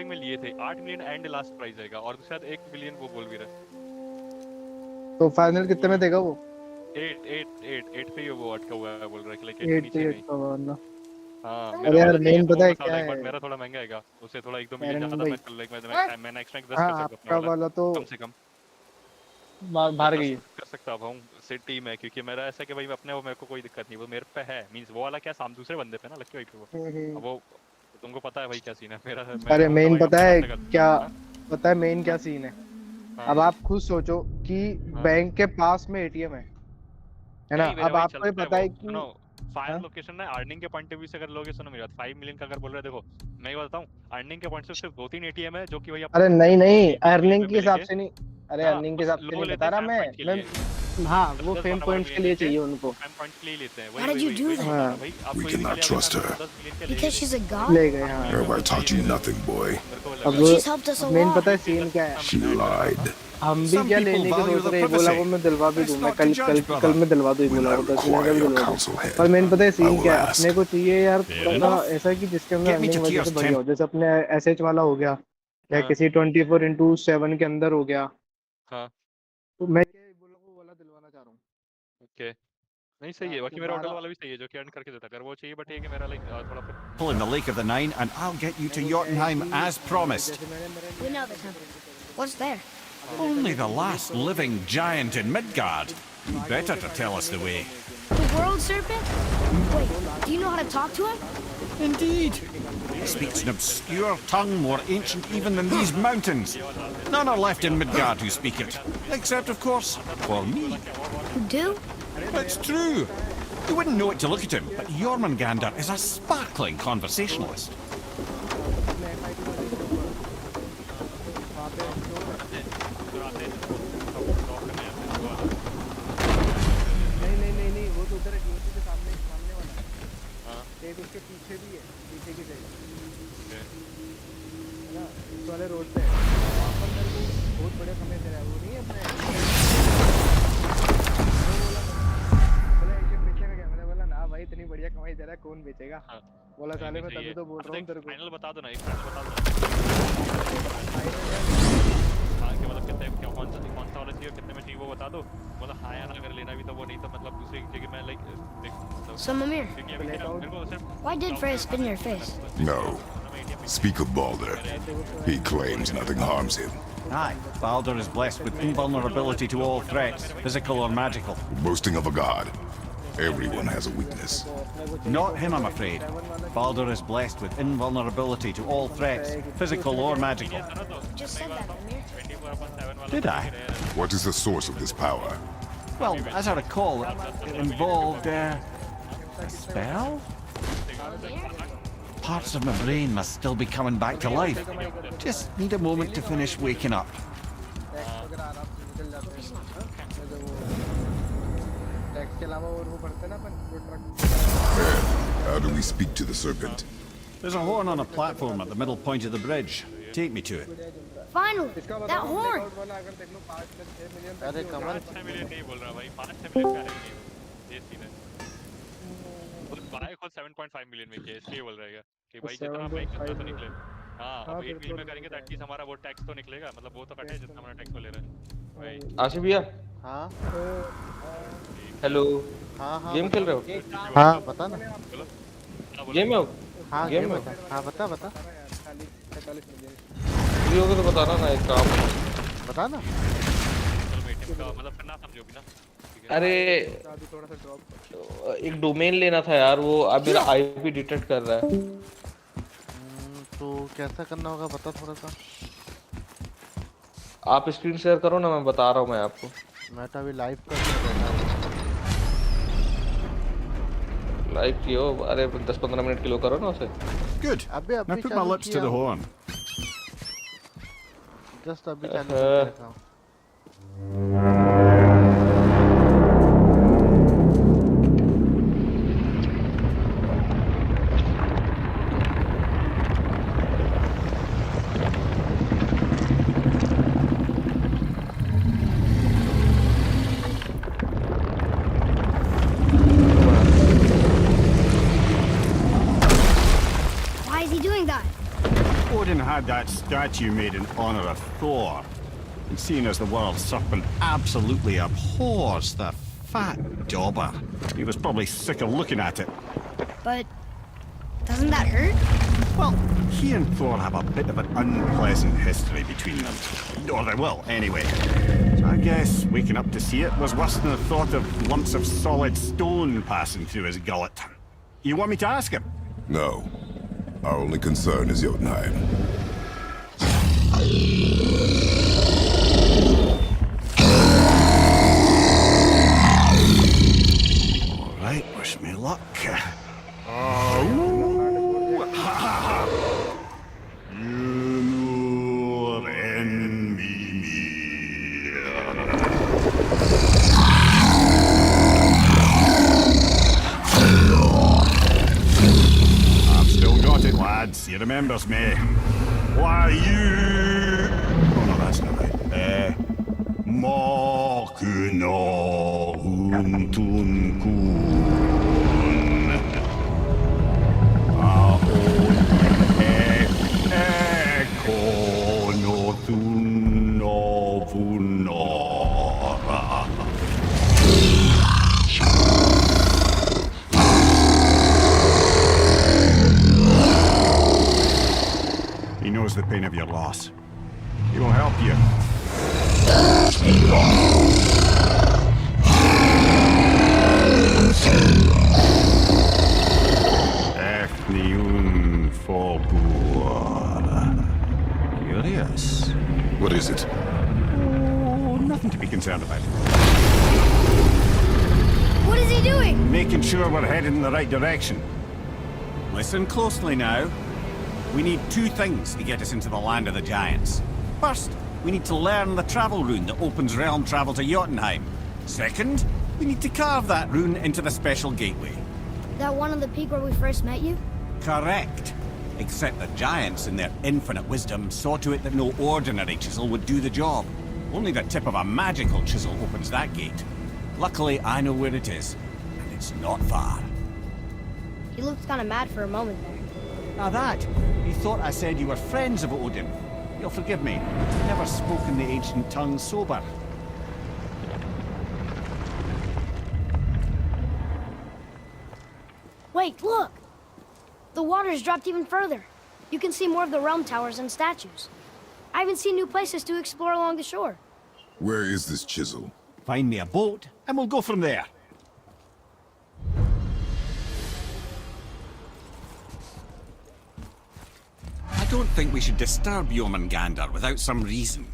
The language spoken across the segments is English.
Starting में लिए थे 8 मिलियन एंड लास्ट प्राइस आएगा और शायद 1 मिलियन वो बोल भी रहा तो फाइनल कितने में देगा वो? 8 पे ही वो अटका हुआ है बोल रहा है कि लाइक 8 के 8 नीचे नहीं। का वाला। हाँ अरे मेरा यार वाला मेन चाहिए तो पता वो है बता क्या दो एक बार, है मेरा थोड़ा महंगा आएगा उससे थोड़ा 1-2 मिलियन कैरन ज्यादा भाई? मैं लाइक मैं नेक्स्ट टाइम 10 हाँ कर सकता हूँ अपना आपका वाला वाला तो कम से कम बाहर कर गई है। कर सकता हूँ सिटी में, क्योंकि मेरा ऐसा है कि भाई अपने वो मेरे को कोई दिक्कत नहीं, वो मेरे पे है मींस वो वाला क्या साम दूसरे बंदे पे ना लक्की भाई पे वो। अब वो तुमको पता है भाई क्या सीन है मेरा अरे वो तो मेन भाई पता अपने है हाथ से कर। क्या? हाँ पता है मेन क्या सीन है? हाँ अब आप खुद सोचो कि हाँ बैंक के पास में एटीएम है ना? नहीं मेरे अब भाई आपको ये चलता है पता वो है सुनो। कि फायर हाँ लोकेशन ना अर्निंग के पॉइंट ऑफ व्यू से अगर लोगे सुनो मेरी बात 5 मिलियन का अगर बोल रहे हो देखो मैं ये बताऊं अर्निंग के पॉइंट से सिर्फ 2-3 एटीएम है जो कि भाई अरे अपन को नहीं सिर्फ नहीं 20 मिलियन अर्निंग में के हिसाब मिलेंगे। से नहीं। अरे हाँ अर्निंग के बस हिसाब से लोग नहीं लेते बता हैं रहा फैम पॉइंट के मैं। लिए हाँ वो 10-10 फेम 12-12 पॉइंट्स के मिलियन लिए लेके चाहिए उनको। वो फैम पॉइंट्स के लिए लेते हैं How वही did वही you वही do वही मैं that? बता हाँ रहा हूँ भाई We आपको cannot इनिशियली अगर मैं trust her. 10 मिलियन के ले Because रहे she's a हो god? ले गए 8 हाँ। मिलियन का Have I वो taught चाहिए you मेरे nothing, boy? मेरे को अब लगा She's helped us a main lot. पता है सीन क्या है? She lied. हम भी Some क्या people लेने के value सोच their रहे हैं, बोला privacy. को मैं दिलवा भी Best दूं, मैं not to judge, कल brother. मैं दिलवा दूं When बोला I को 10 मिनट require का भी your दिलवा दूं। counsel, head, पर मेन पता है I सीन will क्या है? ask. अपने को चाहिए यार Fair थोड़ा सा enough. ऐसा कि जिसके अंदर Get me to अर्निंग वजह से tears, बढ़िया Tim. हो, जैसे अपने एसएच वाला हो गया या हाँ किसी 24x7 के अंदर हो गया। हाँ तो मैं क्या बोला को वाला दिलवाना चाह रहा हूँ ओके नहीं सही ना है कि बाकी मेरा होटल 12। वाला भी सही है जो कि अर्न करके देता अगर वो चाहिए बट ये कि मेरा लाइक थोड़ा फिर Pull in the Lake of the Nine, and I'll get you to मेरे को क्या है Jotunheim कि as promised. जैसे मैंने मेरे We know the temple. What's there? Only the last living giant in Midgard. You better to tell us the way. The world serpent? Wait, do you know how to talk to him? Indeed. He speaks an obscure tongue more ancient even than these mountains. None are left in Midgard who speak it. Except, of course, for me. You do? It's true. You wouldn't know it to look at him, but Jormungandr is a sparkling conversationalist. नहीं वो तो उधर है UC के सामने सामने वाला है। एक उसके पीछे भी है, पीछे की साइड है ना, इस वाले रोड पे है। वहाँ पर मेरे को बहुत बढ़िया कमाई दे रहा है, वो नहीं है अपने बोला एटीएम बेचेगा क्या? मैंने बोला ना भाई इतनी बढ़िया कमाई दे रहा है कौन बेचेगा? बोला नहीं साले भी मैं तभी चाहिए तो बोल अब रहा हूँ देख तेरे को। फाइनल बता दो ना एक फाइनल बता दो हाँ कि मतलब कितने क्या कौन सा वाला चाहिए कितने में चाहिए वो बता दो मतलब हाँ या ना अगर लेना भी तो वो नहीं तो मतलब दूसरी जगह मैं लाइक So, Mimir, क्योंकि अभी क्या मेरे को सिर्फ why did Freya spit in your face? No. Speak of Balder. He claims nothing harms him. Aye, Baldur is blessed with invulnerability to all threats, physical or magical. Boasting of a god. Everyone has a weakness. Not him, I'm afraid. Baldur is blessed with invulnerability to all threats, physical or magical. You just said that, Mimir. 24/7 Did I? What is the source of this power? Well, as I recall, it involved a spell? Parts of my brain must still be coming back to life. Just need a moment to finish waking up. Tax के अलावा और वो पढ़ते ना अपन जो truck. Head, how do we speak to the serpent? There's a horn on a platform at the middle point of the bridge. Take me to it. Finally, that horn! वाला अगर देख लो 5 से 6 मिलियन। अरे कमल 5-6 मिलियन नहीं बोल रहा भाई 5-6 million का है नहीं ये सीन है खुद बाय खुद 7.5 मिलियन में किया इसलिए बोल रहेगा कि भाई जितना भाई कितना तो निकले हाँ अब 8 मिलियन में करेंगे तो एटलीस्ट हमारा वो टैक्स तो निकलेगा मतलब वो तो कटे जितना हमारा टैक्स वो ले रहा है भाई आशिफ भैया हाँ हेलो हाँ हाँ गेम खेल रहे हो हाँ बता ना। गेम में हो हाँ गेम में बता। हाँ बता 45 मिलियन फ्री होगे तो बताना ना एक काम बता ना। चलो मैं टीम का मतलब फिर ना समझो भी ना ठीक है अरे अभी थोड़ा सा ड्रॉप एक डोमेन लेना था यार वो अब मेरा आईपी डिटेक्ट कर रहा है तो कैसा करना होगा बता थोड़ा सा। आप स्क्रीन शेयर करो ना मैं बता रहा हूँ मैं आपको मैं तो अभी लाइव कर रहा हूँ। लाइव कियो अरे 10-15 मिनट के लिए करो ना उसे Good. अबे Now put my lips to the horn. Just अभी चालू कर रहा हूँ। Why is he doing that? Odin had that statue made in honor of Thor. And seeing as the world serpent absolutely abhors the fat dauber, he was probably sick of looking at it. But doesn't that hurt? Well, he and Thor have a bit of an unpleasant history between them. Or they will, anyway. So I guess waking up to see it was worse than the thought of lumps of solid stone passing through his gullet. You want me to ask him? No. Our only concern is Jotunheim. All right, wish me luck. He remembers me. Why you? Oh no, that's not right. Makuna untun kun. Ekono tunovunora. He knows the pain of your loss. He will help you. Efniun Fogur. Curious. What is it? Oh, nothing to be concerned about. What is he doing? Making sure we're headed in the right direction. Listen closely now. We need two things to get us into the land of the giants. First, we need to learn the travel rune that opens realm travel to Jotunheim. Second, we need to carve that rune into the special gateway. That one on the peak where we first met you? Correct. Except the giants, in their infinite wisdom, saw to it that no ordinary chisel would do the job. Only the tip of a magical chisel opens that gate. Luckily, I know where it is, and it's not far. He looked kind of mad for a moment there. Now that, he thought I said you were friends of Odin. You'll forgive me. I've never spoken the ancient tongue sober. Wait, look! The water's dropped even further. You can see more of the realm towers and statues. I even see new places to explore along the shore. Where is this chisel? Find me a boat, and we'll go from there. I don't think we should disturb Jormungandr without some reason.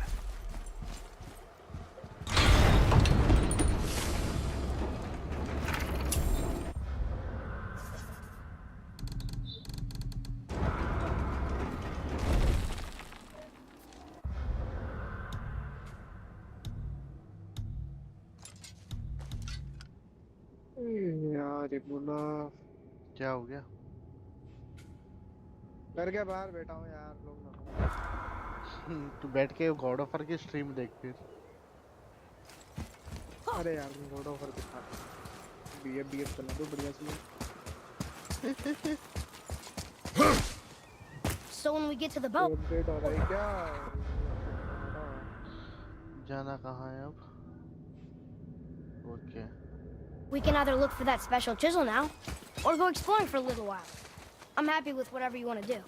यार EBOLA क्या हो गया? घर के बाहर बैठा हूँ यार, लोग ना तू बैठ के गॉड ऑफ वॉर की स्ट्रीम देख फिर। अरे यार गॉड ऑफ वॉर दिखा, बीएफ चला दो बढ़िया सी। So when we get to the boat... update हो रहा है क्या? जाना कहाँ है अब? Okay. We can either look for that special chisel now, or go exploring for a little while. I'm happy with whatever you want to do.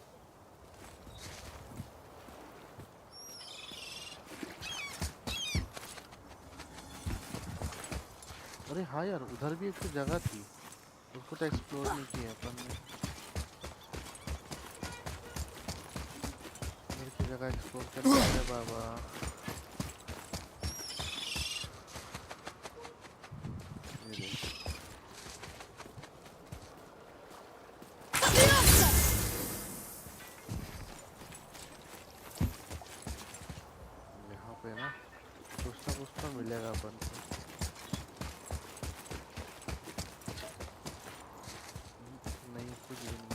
अरे हाँ यार, उधर भी एक तो जगह थी, उसको तो एक्सप्लोर नहीं किया अपन ने। उधर की जगह एक्सप्लोर करना है बाबा। यहाँ पे ना कुछ तो मिलेगा अपन को। नहीं कुछ भी नहीं।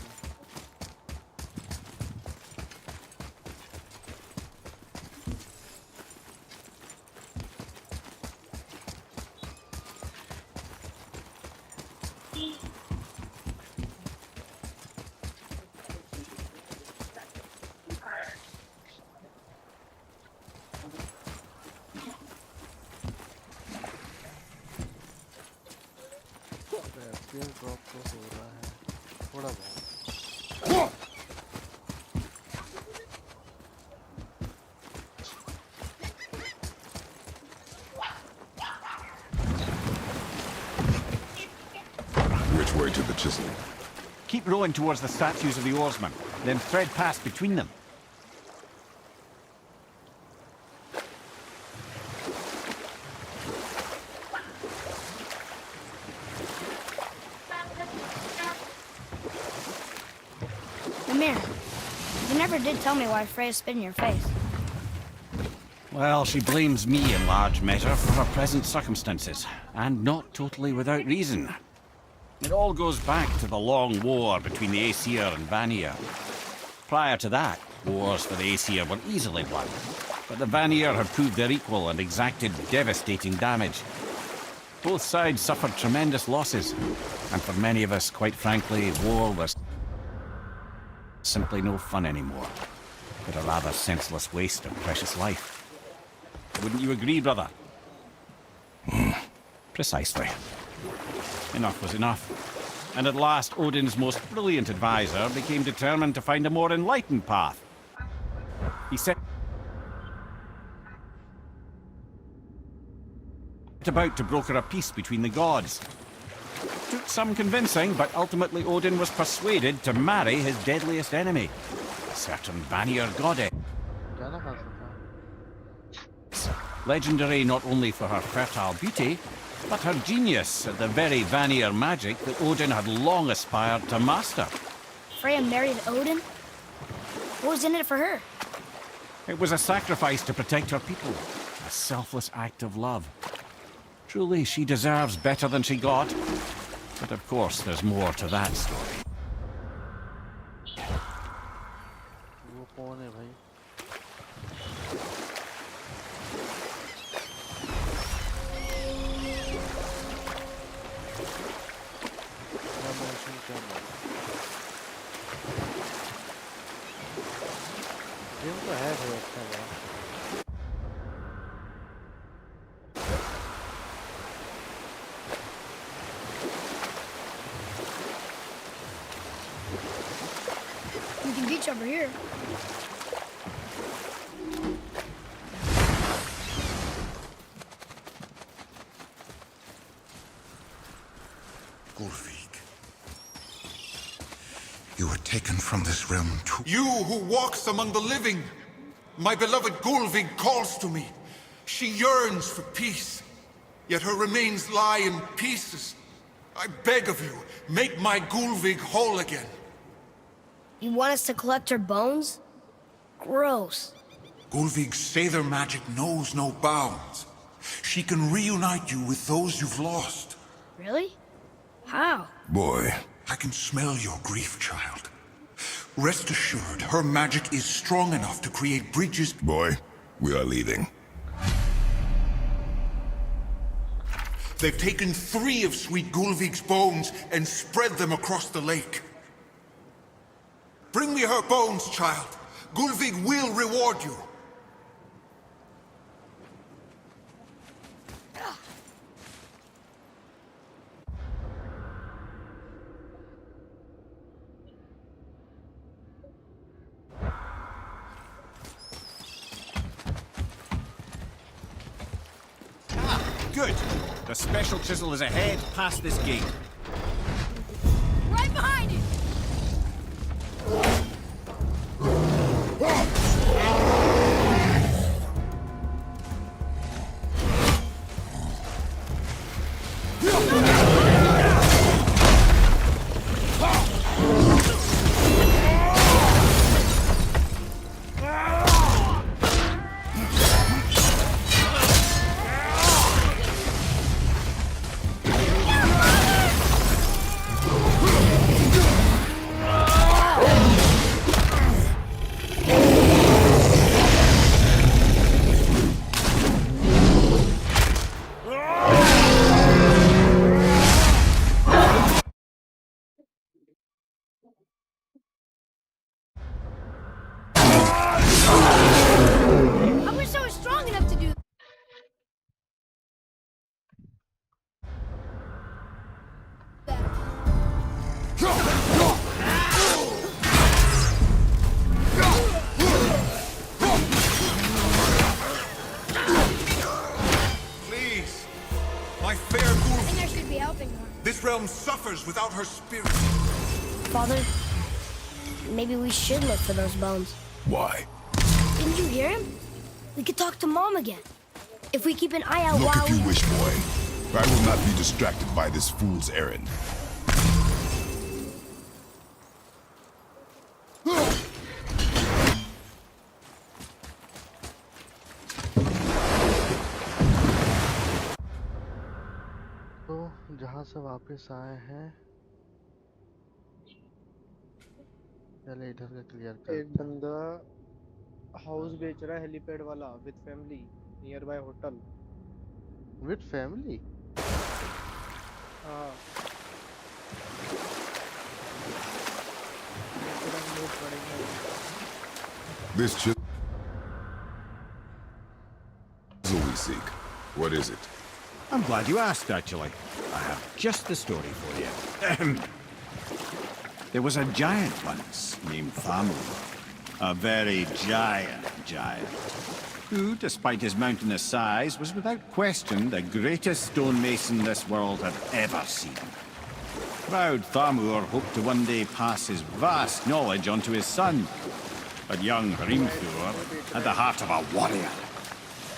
स्पीयर ड्रॉप तो हो रहा है थोड़ा बहुत। Which way to the chisel? Keep rowing towards the statues of the oarsmen, then thread past between them. Mimir, you never did tell me why Freya spit in your face. Well, she blames me in large measure for her present circumstances, and not totally without reason. It all goes back to the long war between the Aesir and Vanir. Prior to that, wars for the Aesir were easily won, but the Vanir had proved their equal and exacted devastating damage. Both sides suffered tremendous losses, and for many of us, quite frankly, war was simply no fun anymore, but a rather senseless waste of precious life. Wouldn't you agree, brother? Precisely. Enough was enough. And at last, Odin's most brilliant advisor became determined to find a more enlightened path. He set about to broker a peace between the gods. Took some convincing, but ultimately Odin was persuaded to marry his deadliest enemy, a certain Vanir goddess. जाना कहाँ से था? Legendary not only for her fertile beauty, but her genius at the very Vanir magic that Odin had long aspired to master. Freya married Odin? What was in it for her? It was a sacrifice to protect her people, a selfless act of love. Truly, she deserves better than she got. But of course, there's more to that story. वो कौन है भाई? क्या motion क्या motion? Game तो है भाई अच्छा है। We can beach over here. Gulvig, you were taken from this realm too. You who walks among the living! My beloved Gulvig calls to me. She yearns for peace, yet her remains lie in pieces. I beg of you, make my Gulvig whole again. You want us to collect her bones? Gross. Gulvig's Sather magic knows no bounds. She can reunite you with those you've lost. Really? How? Boy. I can smell your grief, child. Rest assured, her magic is strong enough to create bridges. Boy, we are leaving. They've taken 3 of sweet Gulvig's bones and spread them across the lake. Bring me her bones, child. Gulvig will reward you. Good. The special chisel is ahead, past this gate. Right behind you! realm suffers without her spirit. Father, maybe we should look for those bones. Why? Didn't you hear him? We could talk to Mom again. If we keep an eye out Look while if you we... wish, boy. I will not be distracted by this fool's errand. तो जहाँ से वापस आए हैं पहले इधर का clear कर एक बंदा हाउस बेच रहा है हेलीपैड वाला with family near by hotel with family हाँ तेरा नोट पड़ेगा This chisel we seek. What is it? I'm glad you asked, actually. I have just the story for you. There was a giant once named Thamu. A very giant, who, despite his mountainous size, was without question the greatest stonemason this world had ever seen. Proud Thamur hoped to one day pass his vast knowledge on to his son. But young Hrimthur had the heart of a warrior.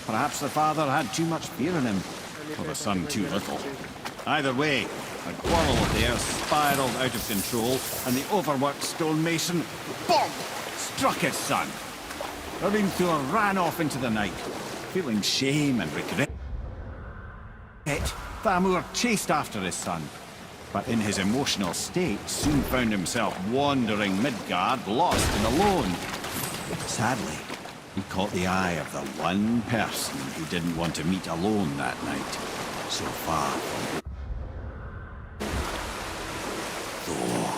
Perhaps the father had too much fear in him, or the son too little. Either way, a quarrel of theirs spiraled out of control, and the overworked stonemason, bonk, struck his son. Hrimthur ran off into the night, feeling shame and regret. Thamur chased after his son, but in his emotional state soon found himself wandering Midgard, lost and alone. Sadly, he caught the eye of the one person he didn't want to meet alone that night, so far from Thor.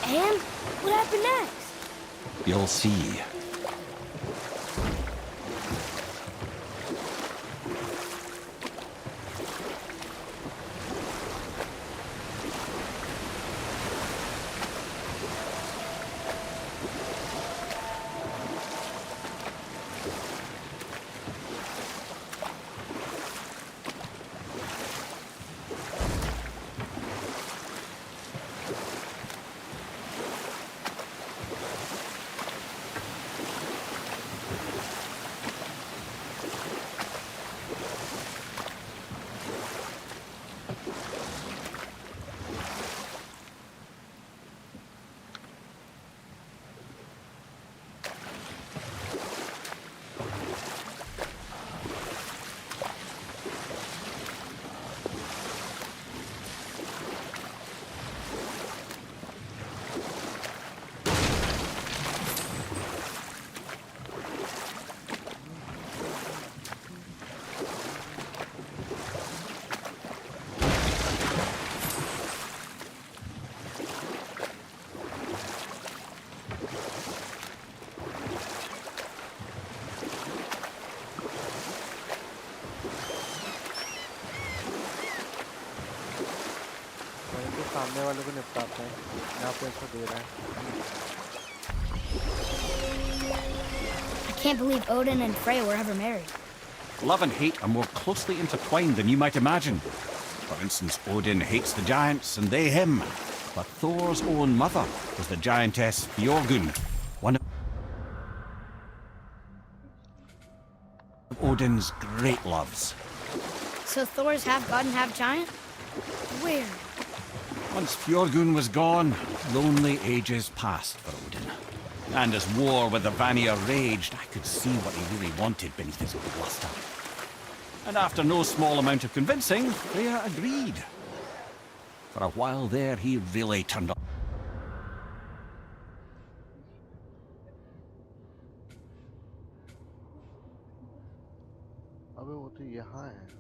And what happened next? You'll see. सामने वाले को निपटाते हैं यहाँ पे इसको दे रहा है I can't believe Odin and Frey were ever married. Love and hate are more closely intertwined than you might imagine. For instance, Odin hates the giants and they him. But Thor's own mother was the giantess Fjorgun, one of Odin's great loves. So Thor's half god and half giant? Weird. Once Fjorgun was gone, lonely ages passed for Odin. And as war with the Vanir raged, I could see what he really wanted beneath his bluster. And after no small amount of convincing, Freya agreed. For a while there, he really turned up. अबे वो तो यहाँ है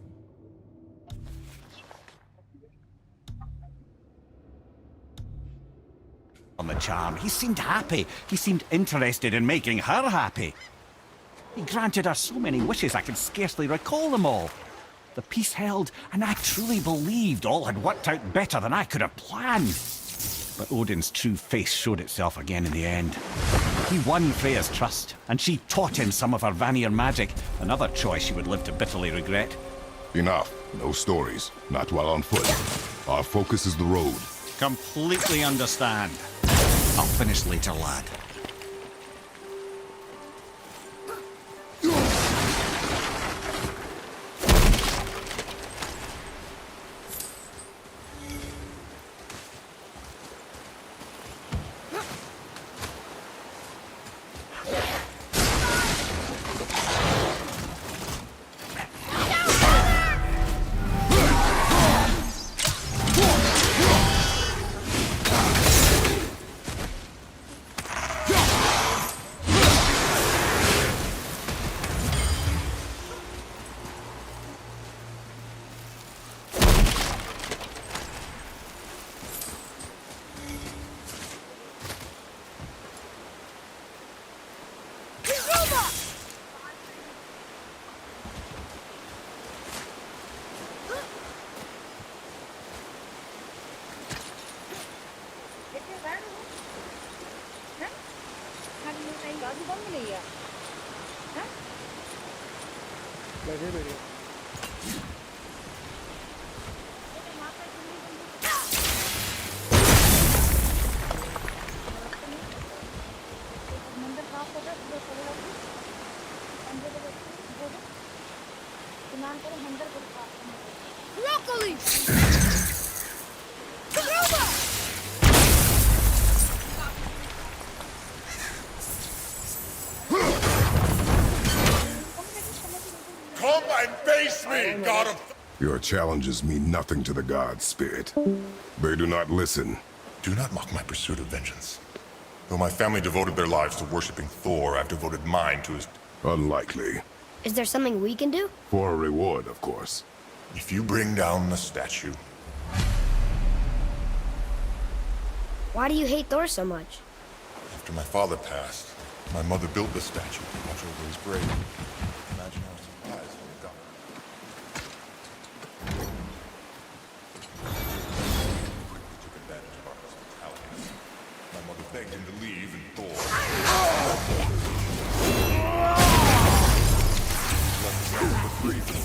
On the charm, he seemed happy. He seemed interested in making her happy. He granted her so many wishes I could scarcely recall them all. The peace held, and I truly believed all had worked out better than I could have planned. But Odin's true face showed itself again in the end. He won Freya's trust, and she taught him some of her Vanir magic, another choice she would live to bitterly regret. Enough. No stories. Not while on foot. Our focus is the road. Completely understand. I'll finish later, lad. बैठे बैठे Broccoli! Come and face me, god of... Your challenges mean nothing to the gods, Spirit. They do not listen. Do not mock my pursuit of vengeance. Though my family devoted their lives to worshipping Thor, I've devoted mine to his... Unlikely. Is there something we can do? For a reward, of course. If you bring down the statue... Why do you hate Thor so much? After my father passed, my mother built the statue to watch over his grave. Imagine how surprised when it got. Quickly took advantage of our hospitality. My mother begged him to leave, and Thor... left him for free for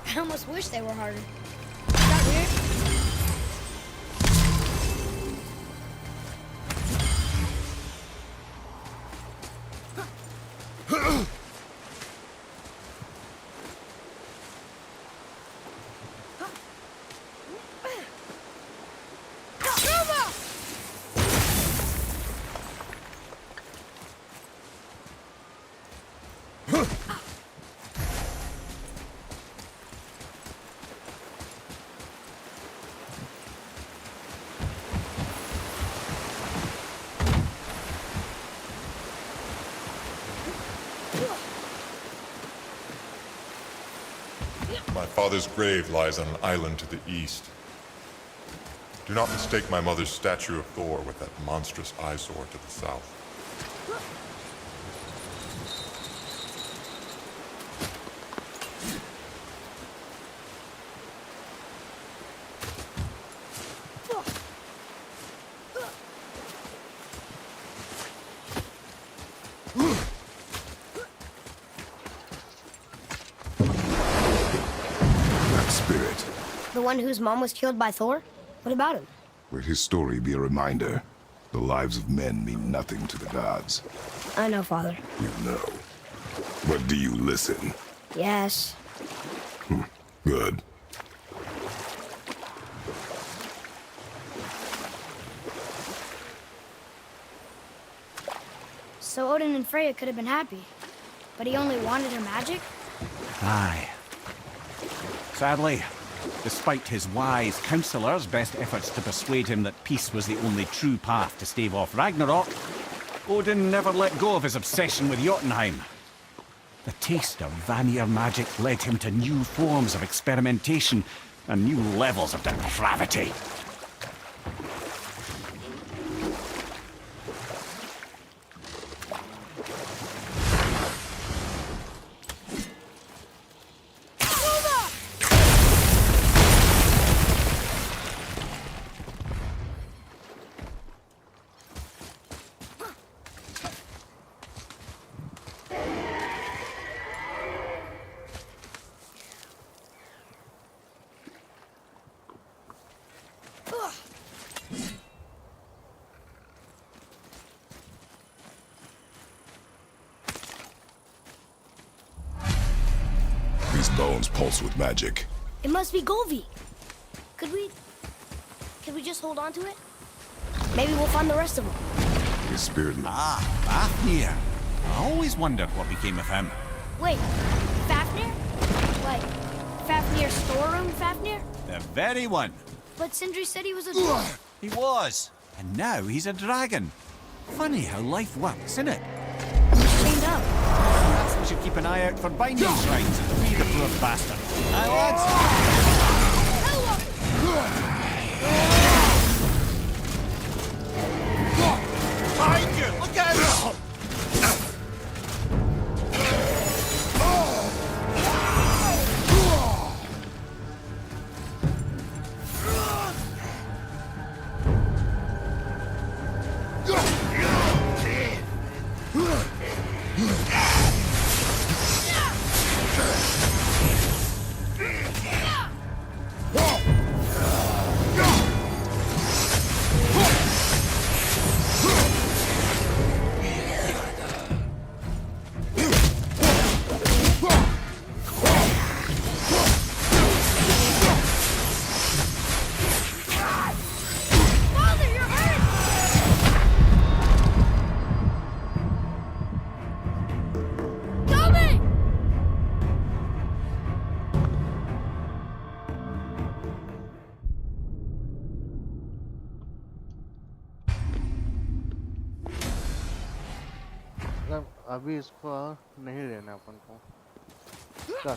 I almost wish they were harder. Is that weird? My father's grave lies on an island to the east. Do not mistake my mother's statue of Thor with that monstrous eyesore to the south. The one whose mom was killed by Thor? What about him? Let his story be a reminder. The lives of men mean nothing to the gods. I know, Father. You know. But do you listen? Yes. Good. So Odin and Freya could have been happy, but he only wanted her magic? Aye. Sadly, despite his wise counsellors' best efforts to persuade him that peace was the only true path to stave off Ragnarok, Odin never let go of his obsession with Jotunheim. The taste of Vanir magic led him to new forms of experimentation and new levels of depravity. These bones pulse with magic. It must be Golvi. Could we just hold on to it? Maybe we'll find the rest of them. His spirit... Ah, Fafnir. I always wondered what became of him. Wait, Fafnir? Like, Fafnir storeroom Fafnir? The very one. But Sindri said he was a dwarf. He was. And now he's a dragon. Funny how life works, isn't it? He's chained up. Perhaps we should keep an eye out for binding shrines and free the poor bastard. Aye, lads? Behind you! Look out! अभी इसको नहीं रहना अपन को चल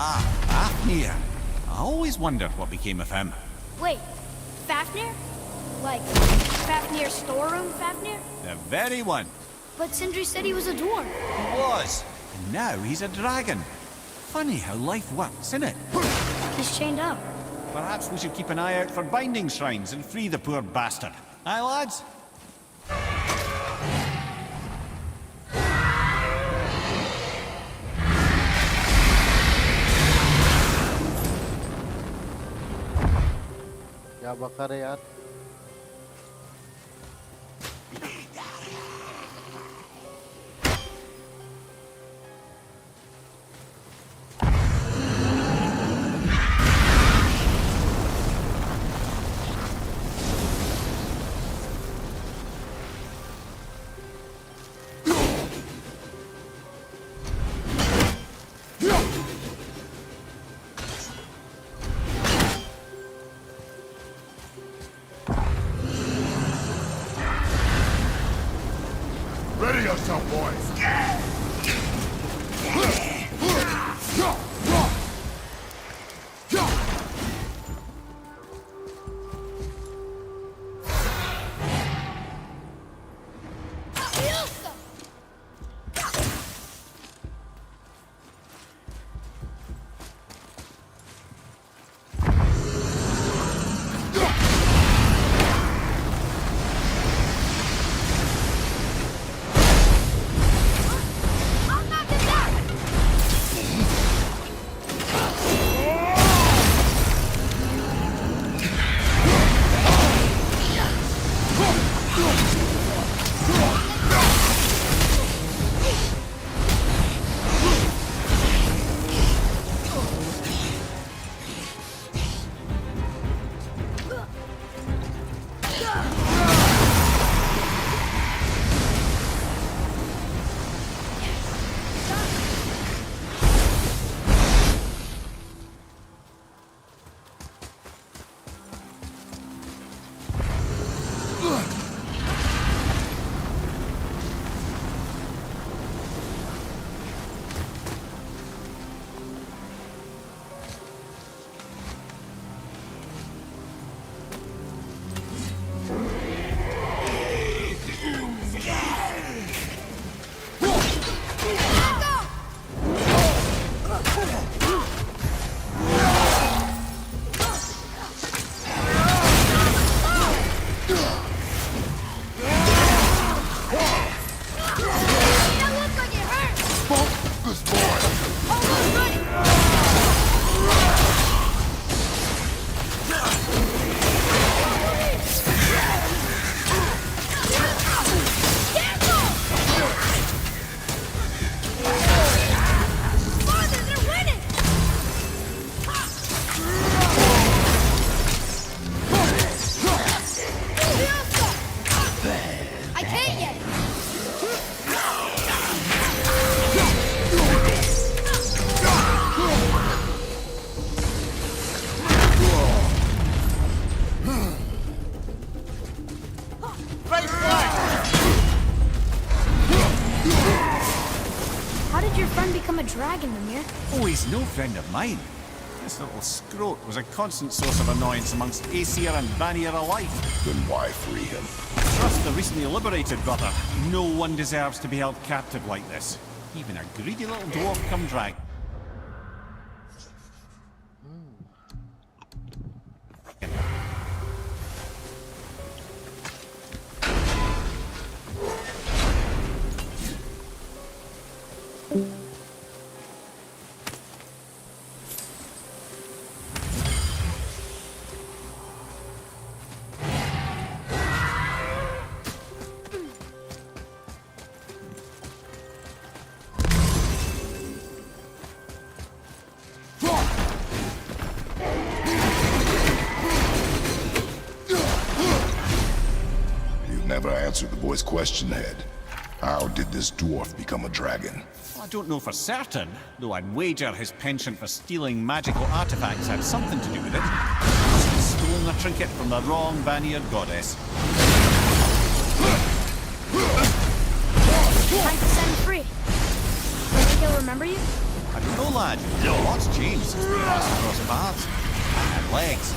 Ah, Fafnir. I always wondered what became of him. Wait, Fafnir? Like, Fafnir storeroom Fafnir? The very one. But Sindri said he was a dwarf. He was. And now he's a dragon. Funny how life works, isn't it? He's chained up. Perhaps we should keep an eye out for binding shrines and free the poor bastard. Aye, lads? क्या बका रहे यार Ready yourself, boys! right flank! How did your friend become a dragon, Mimir? Oh, he's no friend of mine. This little scrote was a constant source of annoyance amongst Aesir and Vanir alike. Then why free him? Trust the recently liberated, brother. No one deserves to be held captive like this. Even a greedy little dwarf come dragon. Never answered the boy's question, Head. How did this dwarf become a dragon? I don't know for certain, though I'd wager his penchant for stealing magical artifacts had something to do with it. He's stolen a trinket from the wrong Vanir goddess. Trying to set him free. You think he'll remember you? I don't know, lad. Lots changed since we last crossed paths. I had legs.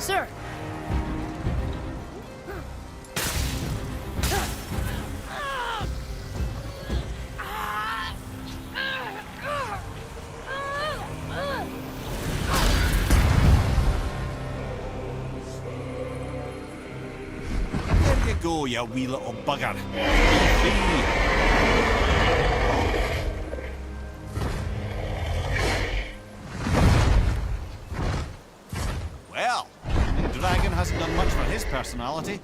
Sir. There you go, you wee little bugger. Well, the dragon hasn't done much for his personality.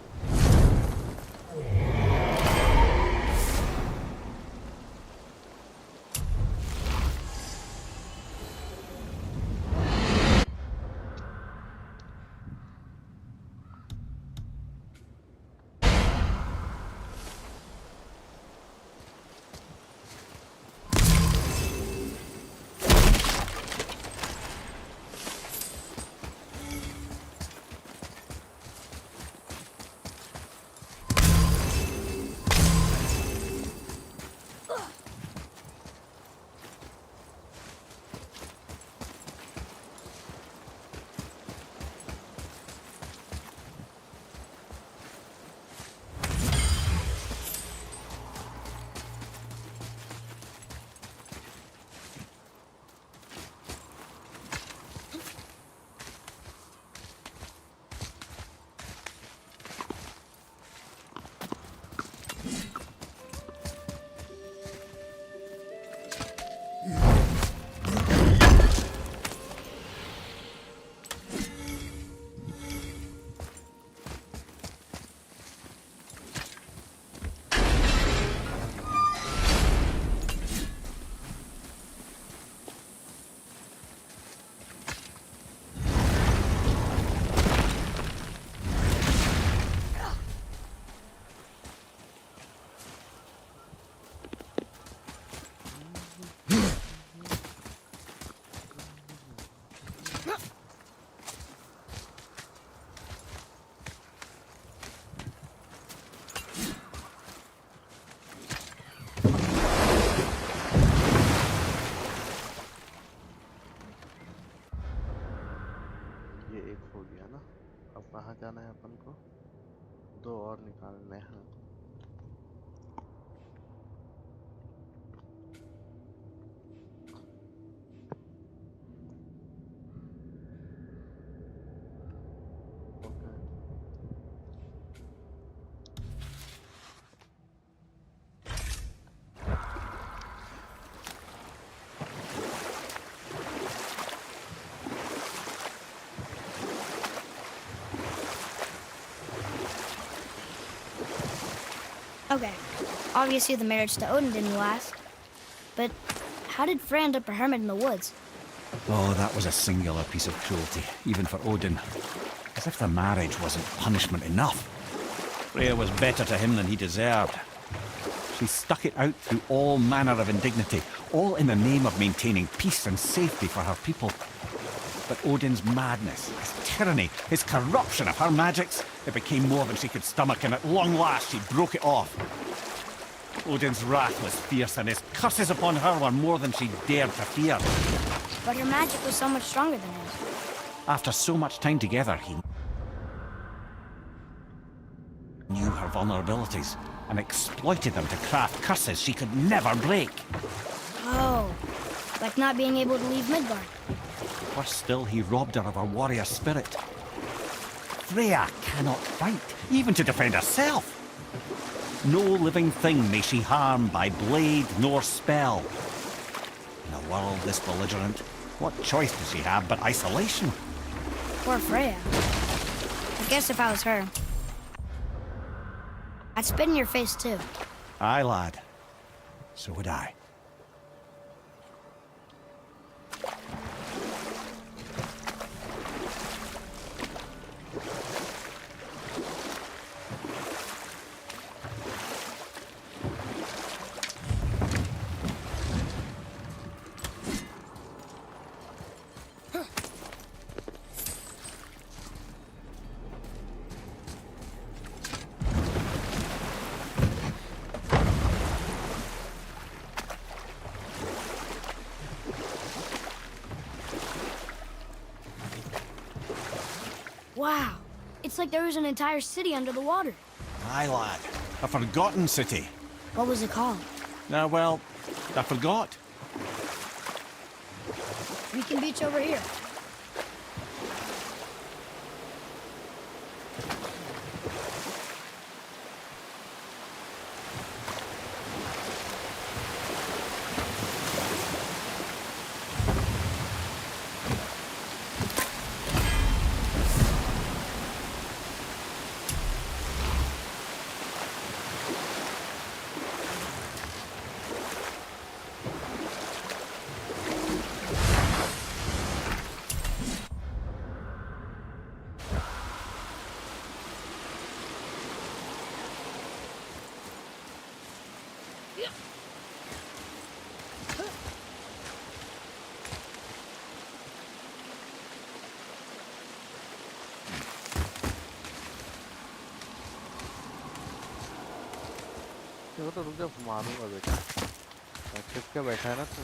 कहाँ जाना है अपन को? दो और निकालने हैं। Okay, obviously the marriage to Odin didn't last. But how did Frey end up a hermit in the woods? Oh, that was a singular piece of cruelty, even for Odin. As if the marriage wasn't punishment enough. Freya was better to him than he deserved. She stuck it out through all manner of indignity, all in the name of maintaining peace and safety for her people. But Odin's madness, his tyranny, his corruption of her magics, it became more than she could stomach, and at long last she broke it off. Odin's wrath was fierce, and his curses upon her were more than she dared to fear. But her magic was so much stronger than his. After so much time together, he knew her vulnerabilities and exploited them to craft curses she could never break. Oh, like not being able to leave Midgard. Worse still, he robbed her of her warrior spirit. Freya cannot fight, even to defend herself. No living thing may she harm by blade nor spell. In a world this belligerent, what choice does she have but isolation? Poor Freya. I guess if I was her, I'd spit in your face too. Aye, lad. So would I. Wow, it's like there was an entire city under the water. Aye, lad. A forgotten city. What was it called? Well, I forgot. Beacon Beach over here. देखो तो रुक जा, मारूंगा बेटा। छिप के बैठा है ना तू।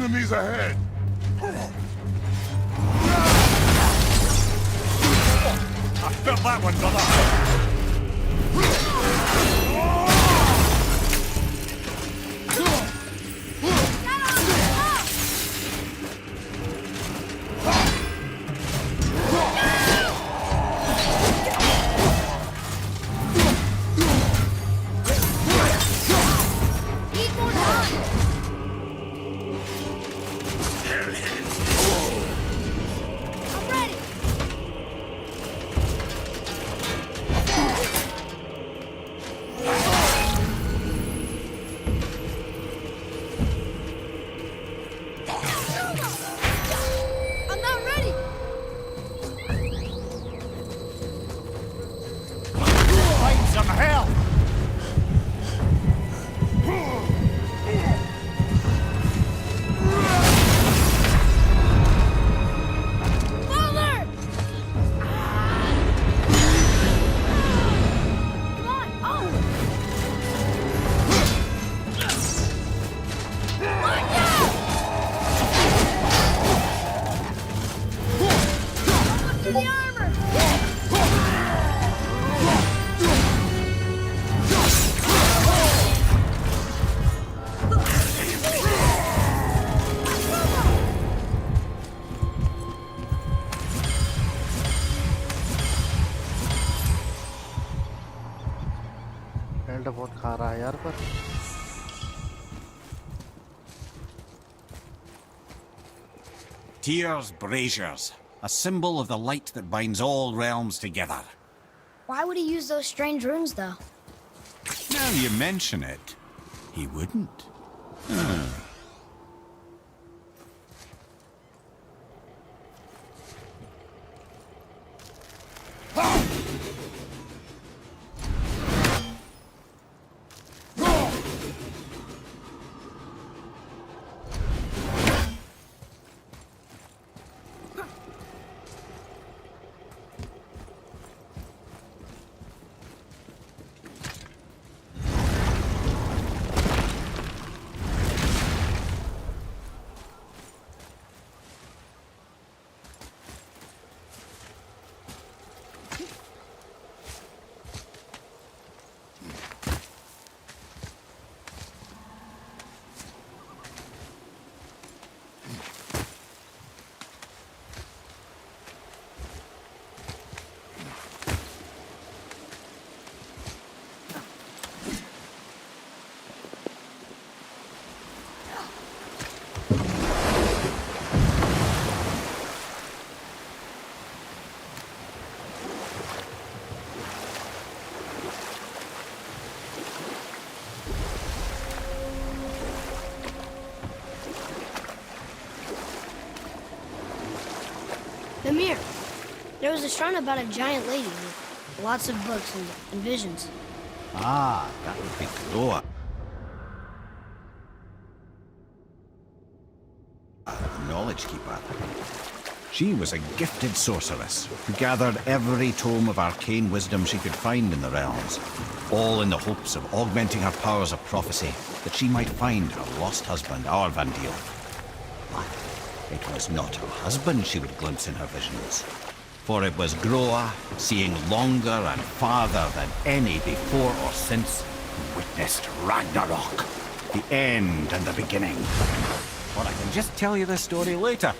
Enemies ahead! I felt that one, brother! Belt बहुत खा रहा है यार पर Tyr's braziers, a symbol of the light that binds all realms together. Why would he use those strange runes, though? Now you mention it, he wouldn't. Mimir, there was a shrine about a giant lady with lots of books and visions. Ah, that would be Groa. Knowledge Keeper. She was a gifted sorceress who gathered every tome of arcane wisdom she could find in the realms, all in the hopes of augmenting her powers of prophecy, that she might find her lost husband, Arvandil. But it was not her husband she would glimpse in her visions, for it was Groa, seeing longer and farther than any before or since, who witnessed Ragnarok, the end and the beginning. Or I can just tell you this story later.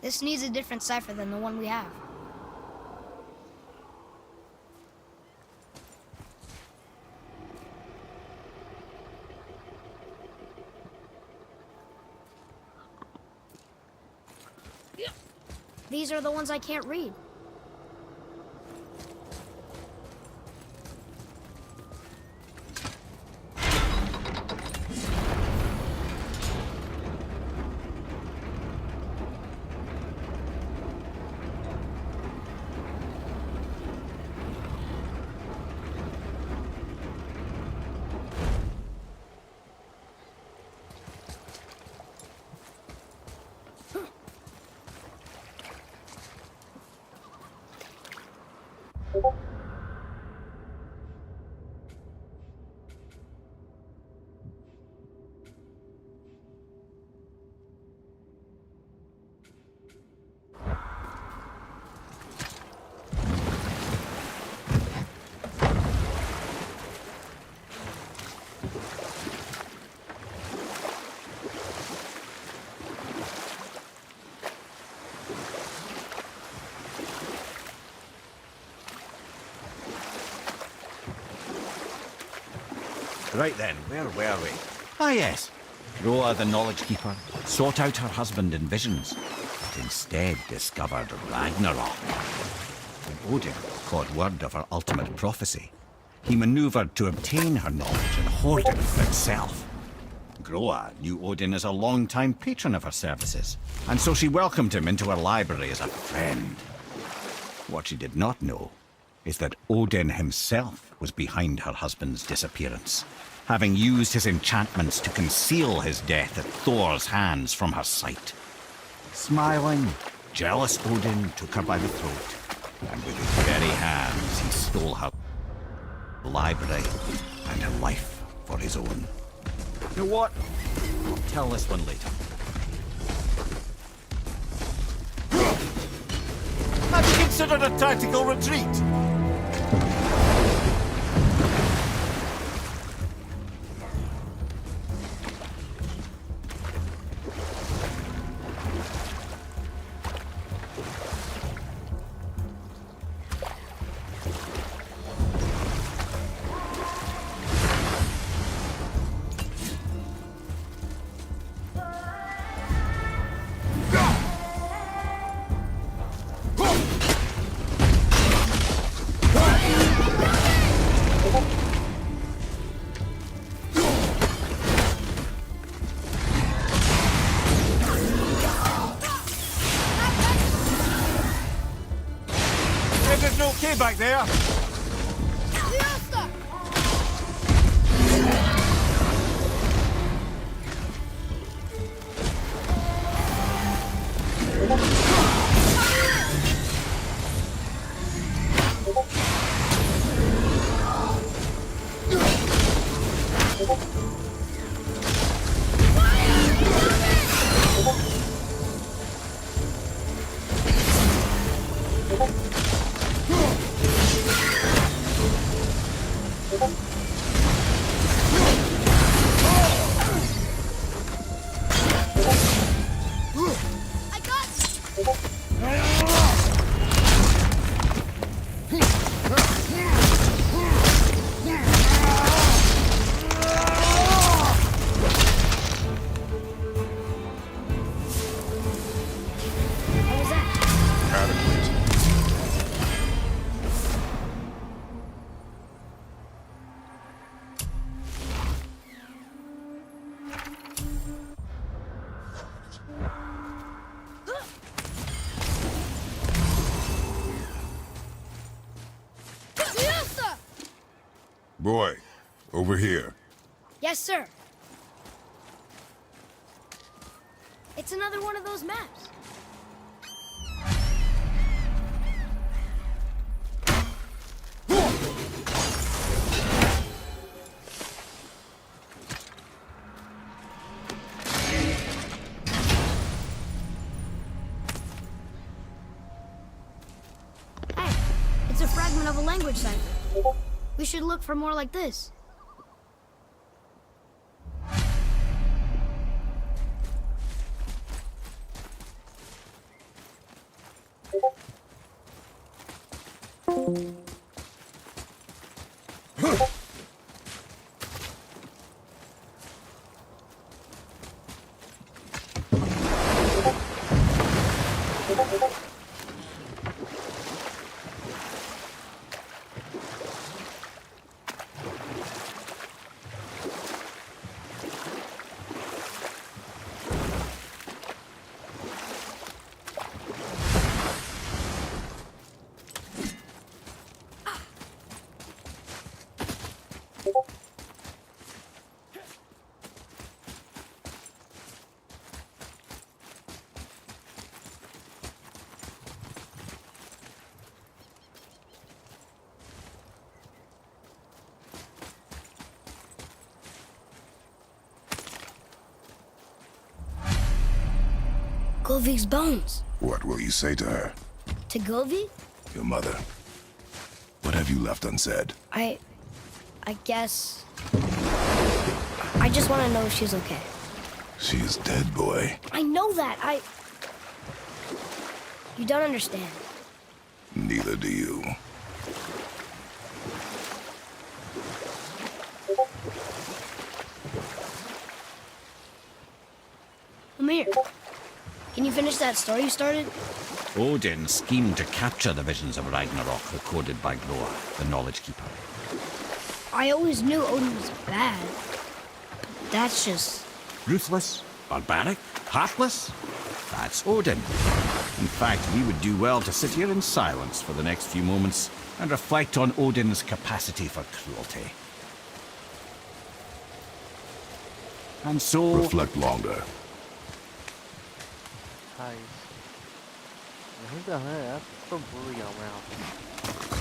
This needs a different cipher than the one we have. These are the ones I can't read. Right then, where were we? Ah yes, Groa the Knowledge Keeper sought out her husband in visions, but instead discovered Ragnarok. When Odin caught word of her ultimate prophecy, he maneuvered to obtain her knowledge and hoard it for himself. Groa knew Odin as a long-time patron of her services, and so she welcomed him into her library as a friend. What she did not know is that Odin himself was behind her husband's disappearance, having used his enchantments to conceal his death at Thor's hands from her sight. Smiling, jealous Odin took her by the throat, and with his very hands he stole her library and her life for his own. You know what? I'll tell this one later. Have you considered a tactical retreat? Back there. Boy, over here. Yes, sir. It's another one of those maps. Hey, it's a fragment of a language cipher. We should look for more like this. Golvik's bones. What will you say to her? To Golvik? Your mother. What have you left unsaid? I guess... I just want to know if she's okay. She is dead, boy. I know that. You don't understand. Neither do you. Amir, can you finish that story you started? Odin schemed to capture the visions of Ragnarok recorded by Groa, the Knowledge Keeper. I always knew Odin was bad. But that's just... Ruthless, barbaric, heartless? That's Odin. In fact, we would do well to sit here in silence for the next few moments and reflect on Odin's capacity for cruelty. And so... Reflect longer. यहीं पे है यार, तो भूल गया मैं आपको।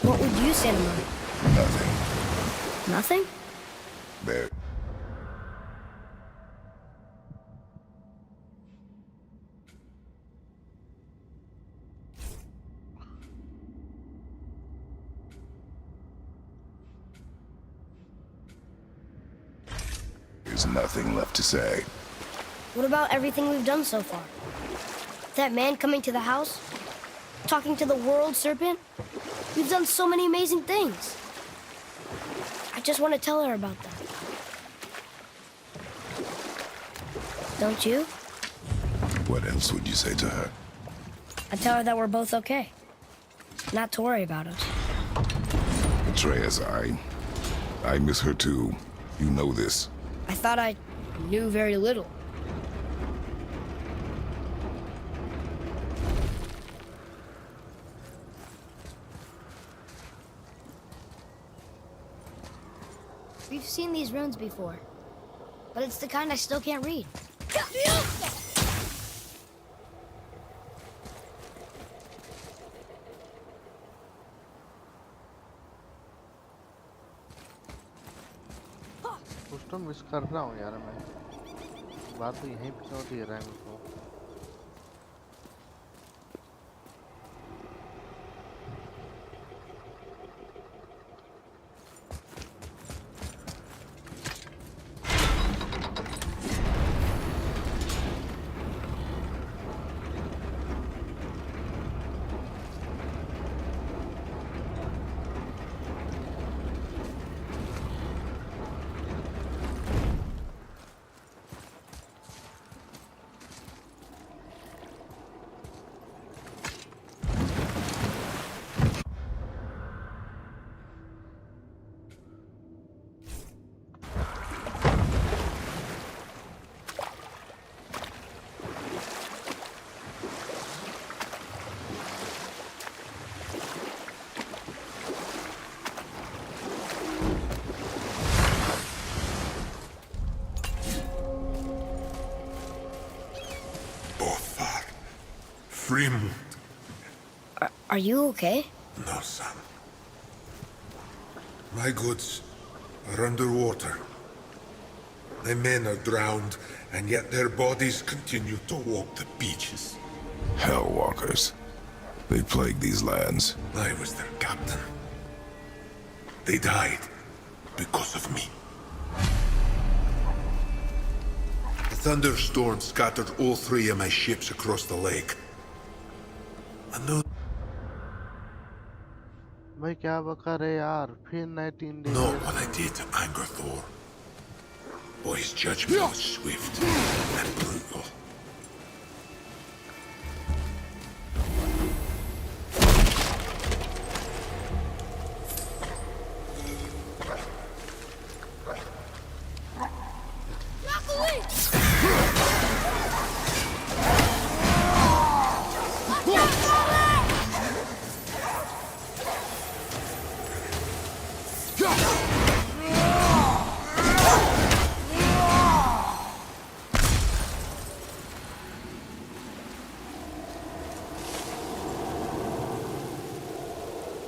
What would you say to Mom? Nothing. Nothing? There. There's nothing left to say. What about everything we've done so far? That man coming to the house? Talking to the world serpent? We've done so many amazing things. I just want to tell her about them. Don't you? What else would you say to her? I'd tell her that we're both okay. Not to worry about us. Atreus, I miss her too. You know this. I thought I knew very little. We've seen these runes before, but it's the kind I still can't read. कुछ तो miss कर रहा हूँ यार मैं। बात तो यहीं पे चल रही है मुझको। Fremont. Are you okay? No, son. My goods are underwater. My men are drowned, and yet their bodies continue to walk the beaches. Hellwalkers. They plague these lands. I was their captain. They died because of me. A thunderstorm scattered all 3 of my ships across the lake. And those भाई क्या बका रहे यार फिर 19 days not what I did to anger Thor. But his judgment was swift and brutal.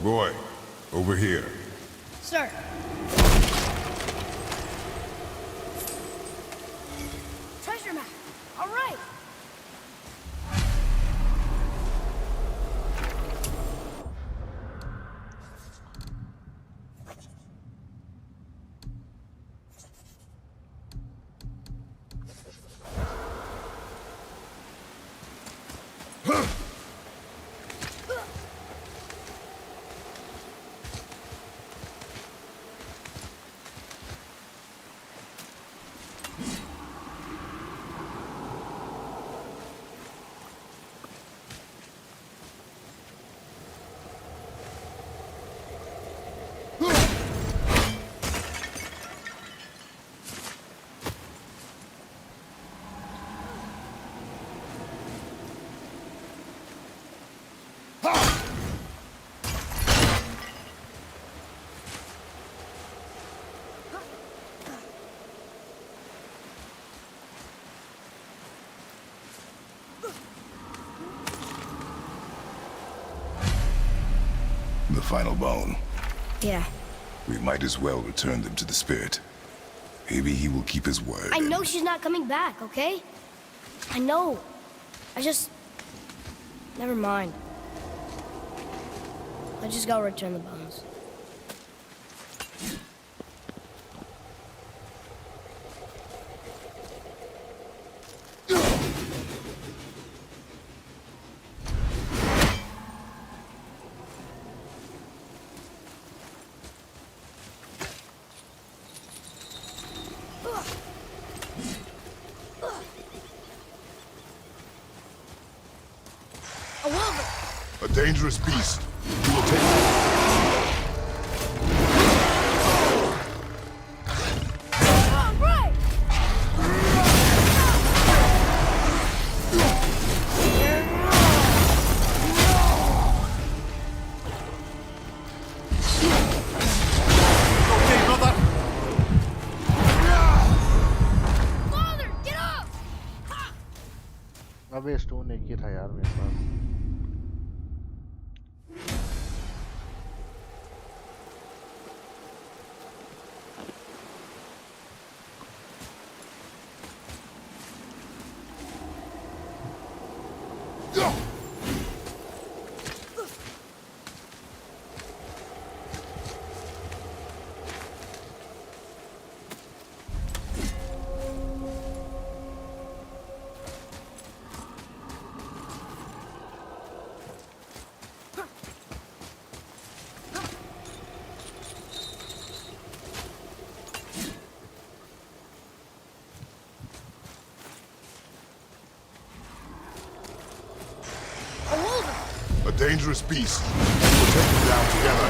Boy, over here. Sir. Treasure map. All right. The final bone. Yeah. We might as well return them to the spirit. Maybe he will keep his word. I know she's not coming back, okay? I know. I just... Never mind. I just gotta return the bones. A dangerous beast. You will take it. अबे stone एक ही था यार मेरे पास A dangerous beast. We'll take him down together.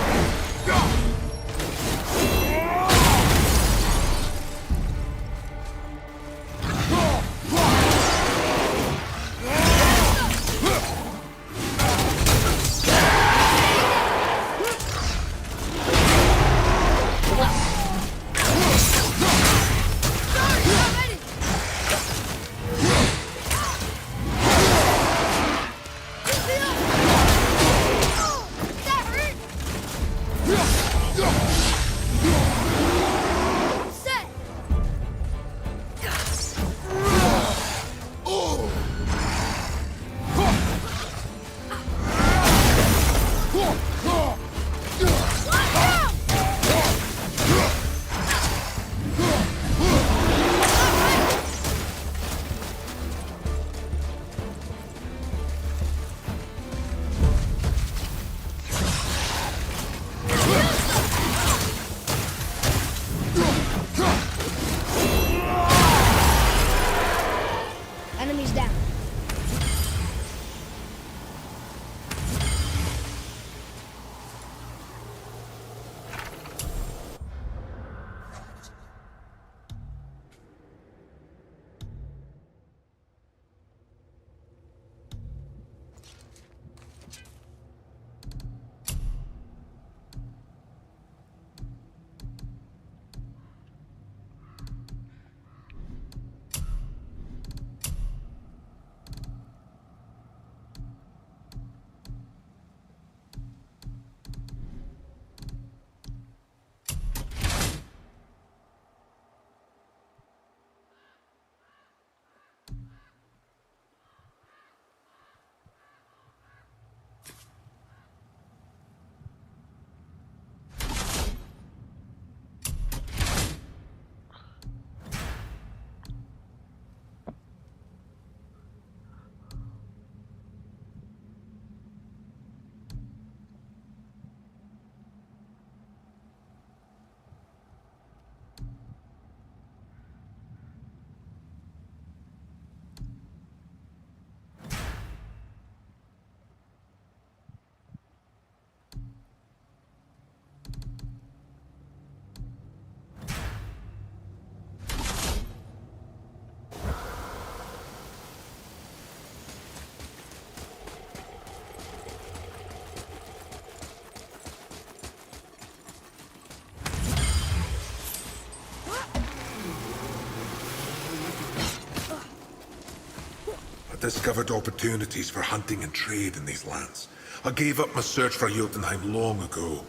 discovered opportunities for hunting and trade in these lands. I gave up my search for Jotunheim long ago.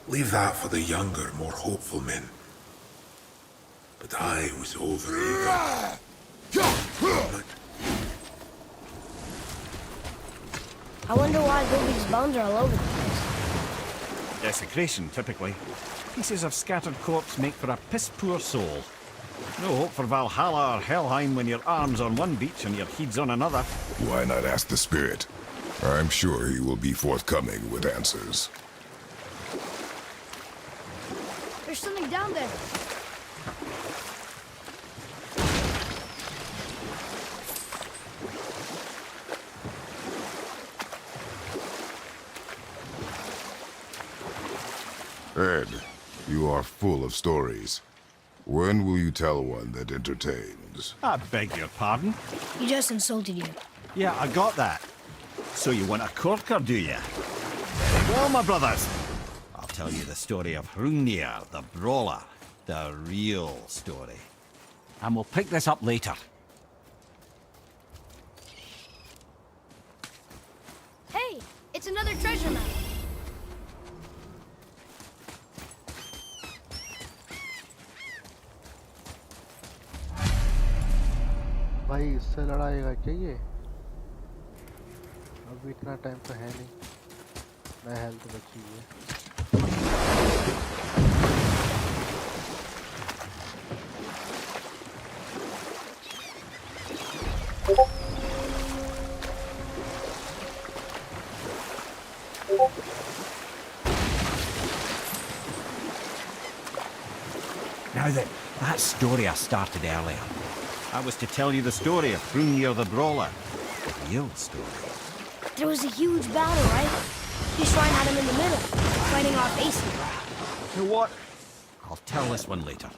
Leave that for the younger, more hopeful men. But I was overeager. I wonder why Gobi's bones are all over the place. Desecration, typically. Pieces of scattered corpse make for a piss-poor soul. No hope for Valhalla or Helheim when your arm's on one beach and your head's on another. Why not ask the spirit? I'm sure he will be forthcoming with answers. There's something down there. Ed, you are full of stories. When will you tell one that entertains? I beg your pardon? He just insulted you. Yeah, I got that. So you want a corker, do you? Very well, my brothers. I'll tell you the story of Hrungnir, the brawler. The real story. And we'll pick this up later. Hey, it's another treasure map. भाई इससे लड़ाएगा क्या ये? अभी इतना time तो है नहीं. मैं हेल्थ बची हुई है. Now then, that story I started earlier. I was to tell you the story of Hrungnir the Brawler. The real story. There was a huge battle, right? The shrine had him in the middle, fighting off Aesir. You know what? I'll tell this one later.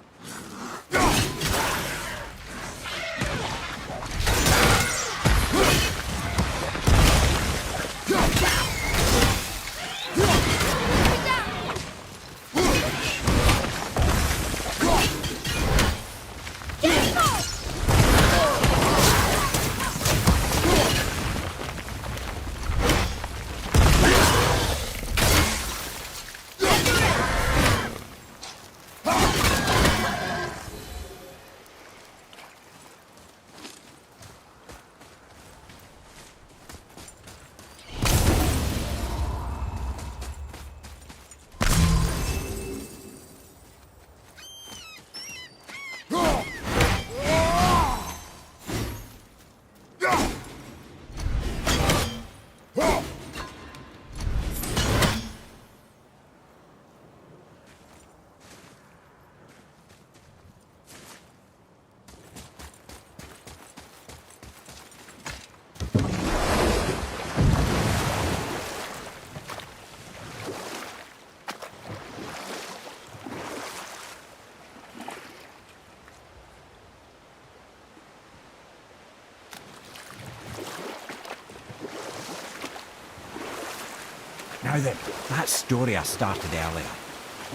Now then, that story I started earlier.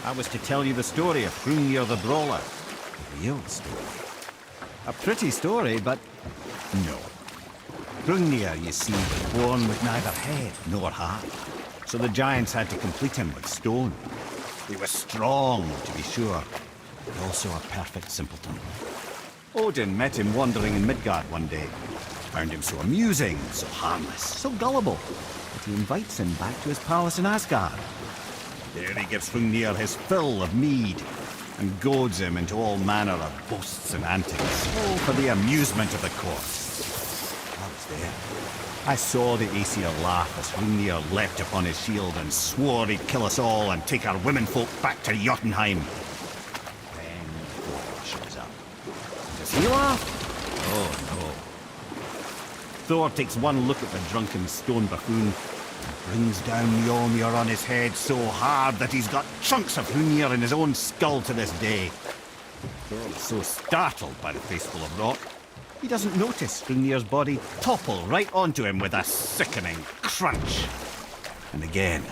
I was to tell you the story of Hrungnir the Brawler. The real story. A pretty story, but no. Hrungnir, you see, was born with neither head nor heart. So the giants had to complete him with stone. He was strong, to be sure, but also a perfect simpleton. Odin met him wandering in Midgard one day. Found him so amusing, so harmless, so gullible, that he invites him back to his palace in Asgard. There he gives Hrungnir his fill of mead, and goads him into all manner of boasts and antics, all for the amusement of the court. I was there. I saw the Aesir laugh as Hrungnir leapt upon his shield and swore he'd kill us all and take our womenfolk back to Jotunheim. Then Thor shows up. Does he laugh? Oh no. Thor takes one look at the drunken stone buffoon and brings down Mjolnir on his head so hard that he's got chunks of Hrungnir in his own skull to this day. Thor is so startled by the face full of rock, he doesn't notice Hrungnir's body topple right onto him with a sickening crunch. And again,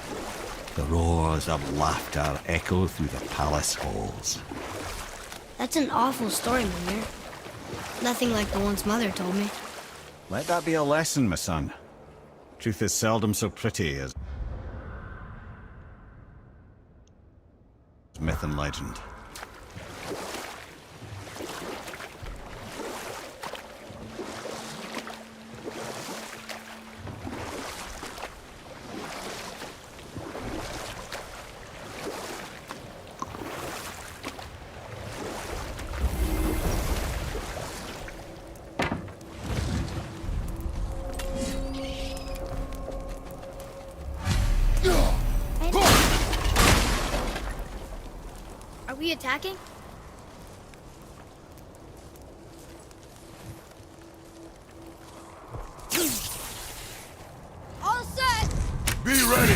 the roars of laughter echo through the palace halls. That's an awful story, Mimir. Nothing like the ones Mother told me. Let that be a lesson, my son. Truth is seldom so pretty as myth and legend. Are we attacking? All set! Be ready!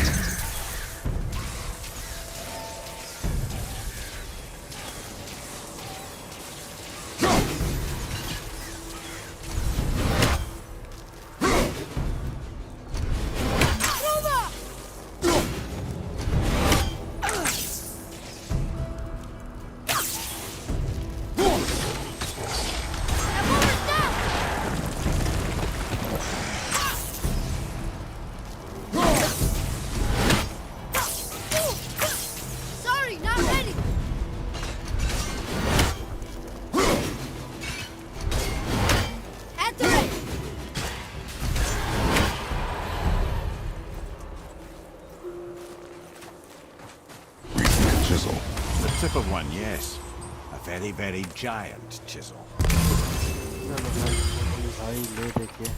Sorry, not ready! At the ready! Chisel. The tip of one, yes. A very, very giant chisel. चलो भाई ले देखिए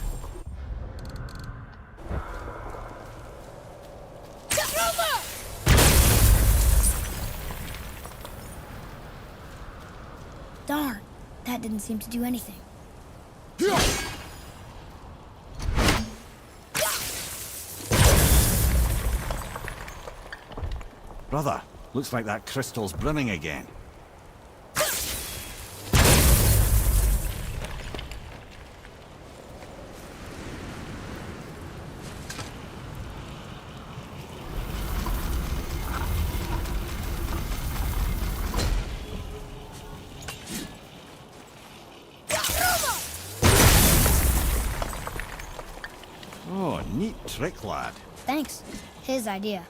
Darn, that didn't seem to do anything. Brother, looks like that crystal's brimming again. Oh, neat trick, lad. Thanks. His idea.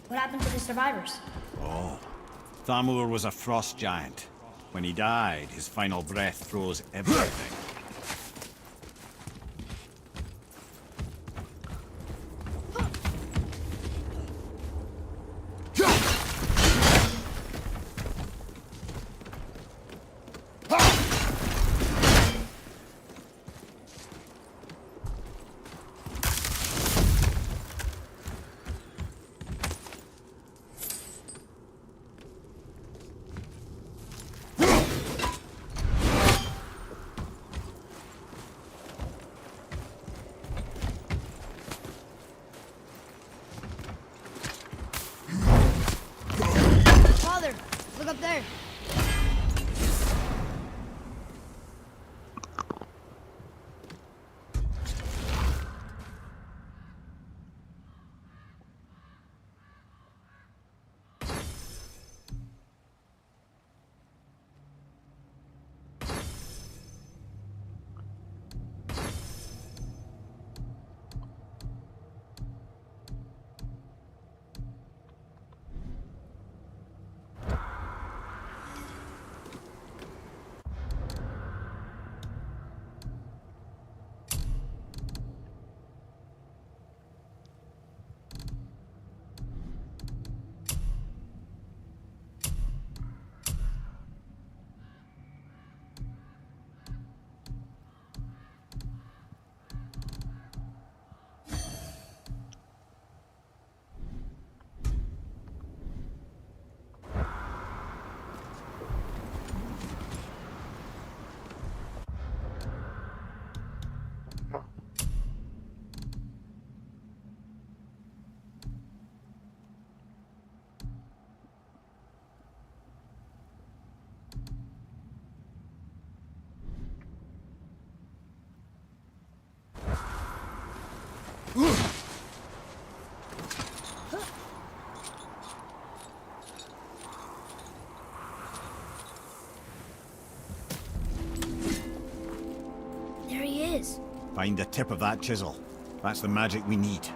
What happened to the survivors? Oh, Thamur was a frost giant. When he died, his final breath froze everything. There he is. Find the tip of that chisel. That's the magic we need.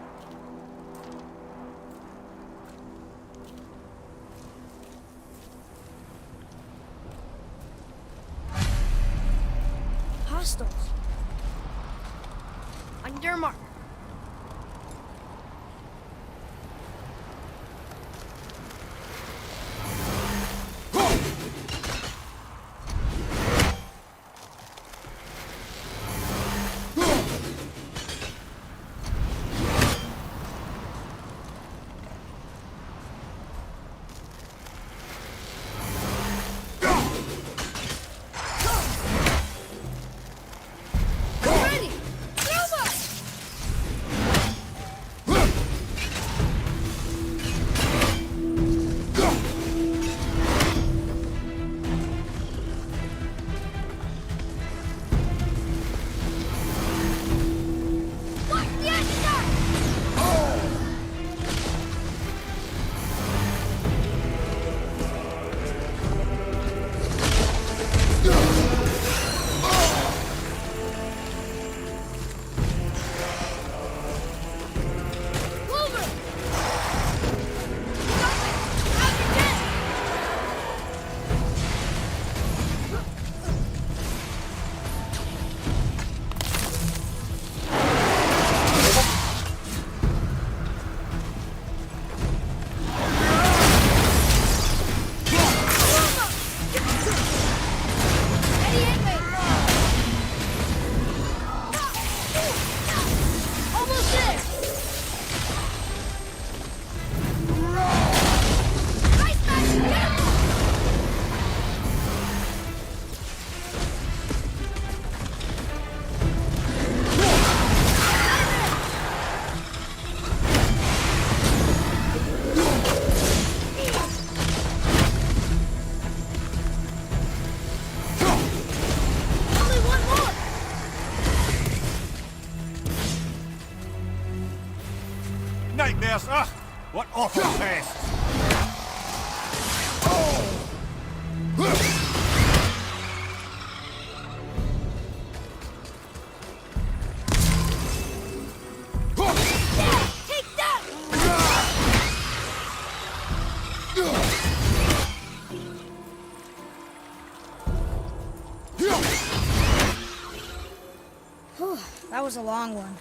Hostiles. On your mark. Nightmares! Ugh! What awful pests! Take that! Whew, that was a long one.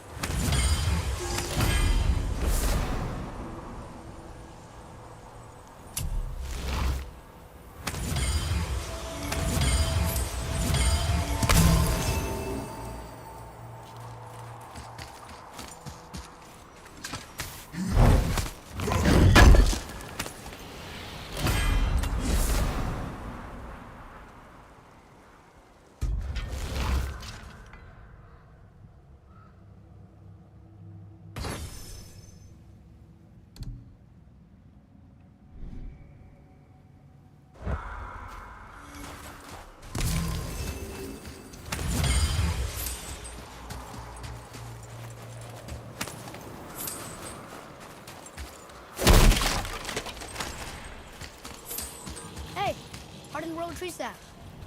Tree staff.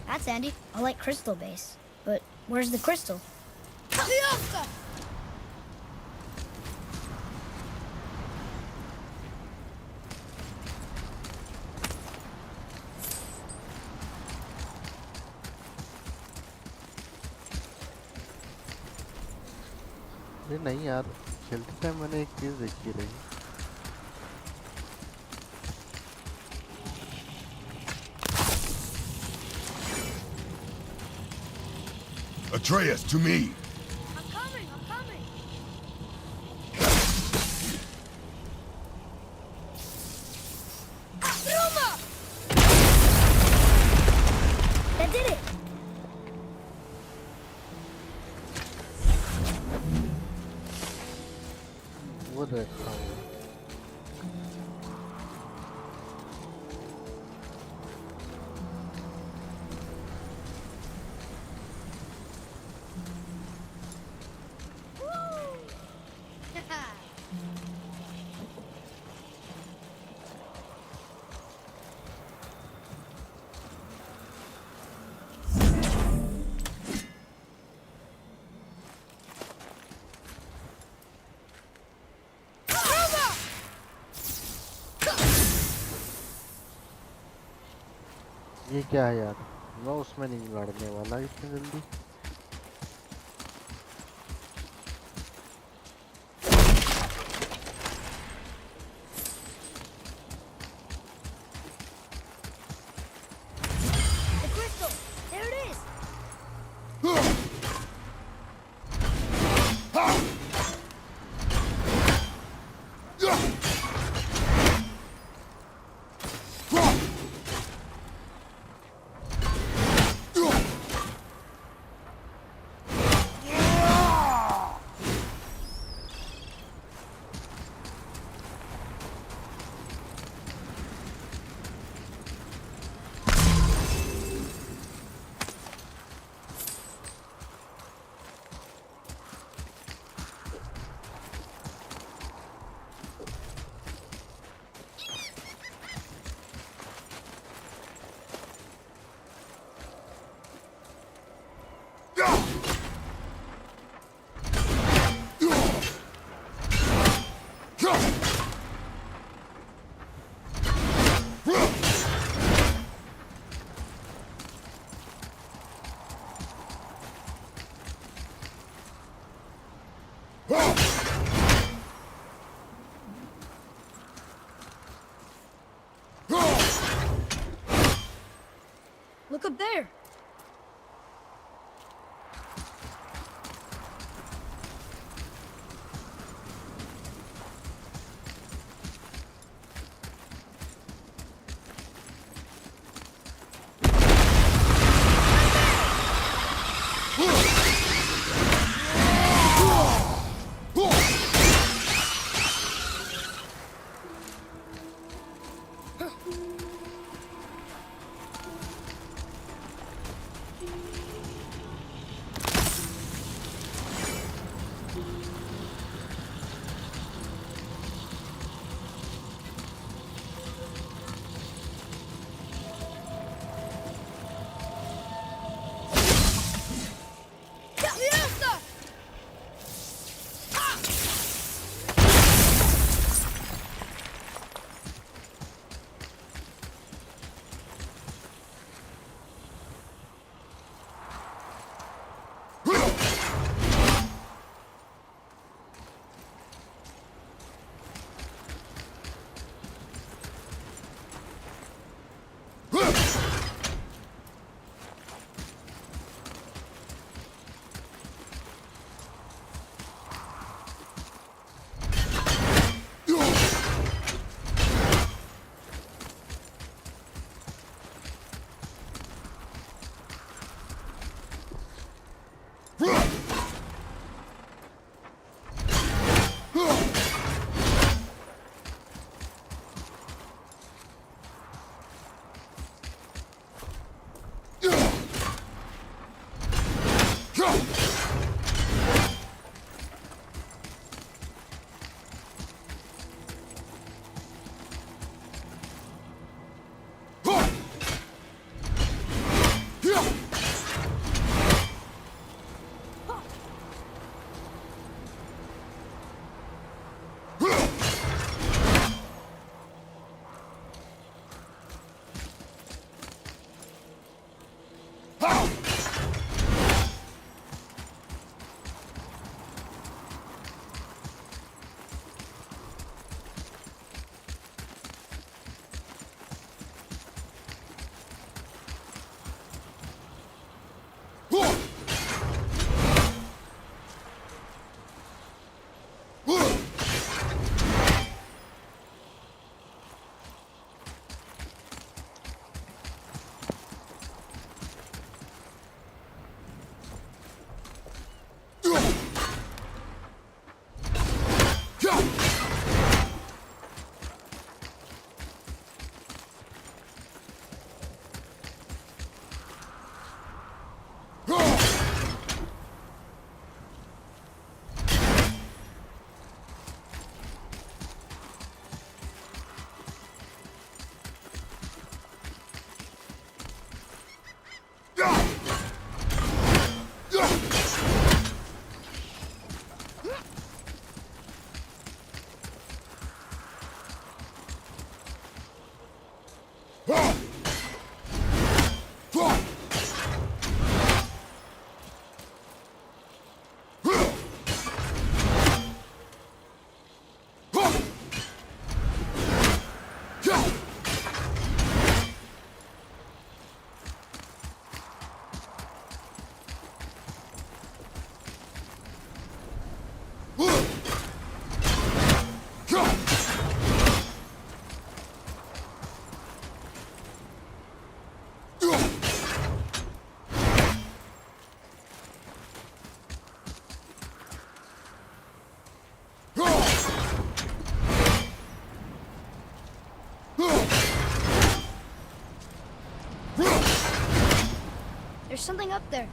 That's handy. I like crystal base. But where's the crystal? अरे नहीं यार खेलते time मैंने एक चीज देखी रही Atreus, to me! I'm coming! I'm coming! Roma! That did it! वो देखा हूँ ये क्या है यार? मैं उसमें नहीं लड़ने वाला इतनी जल्दी। The crystal! There it is! Look up there! something up there.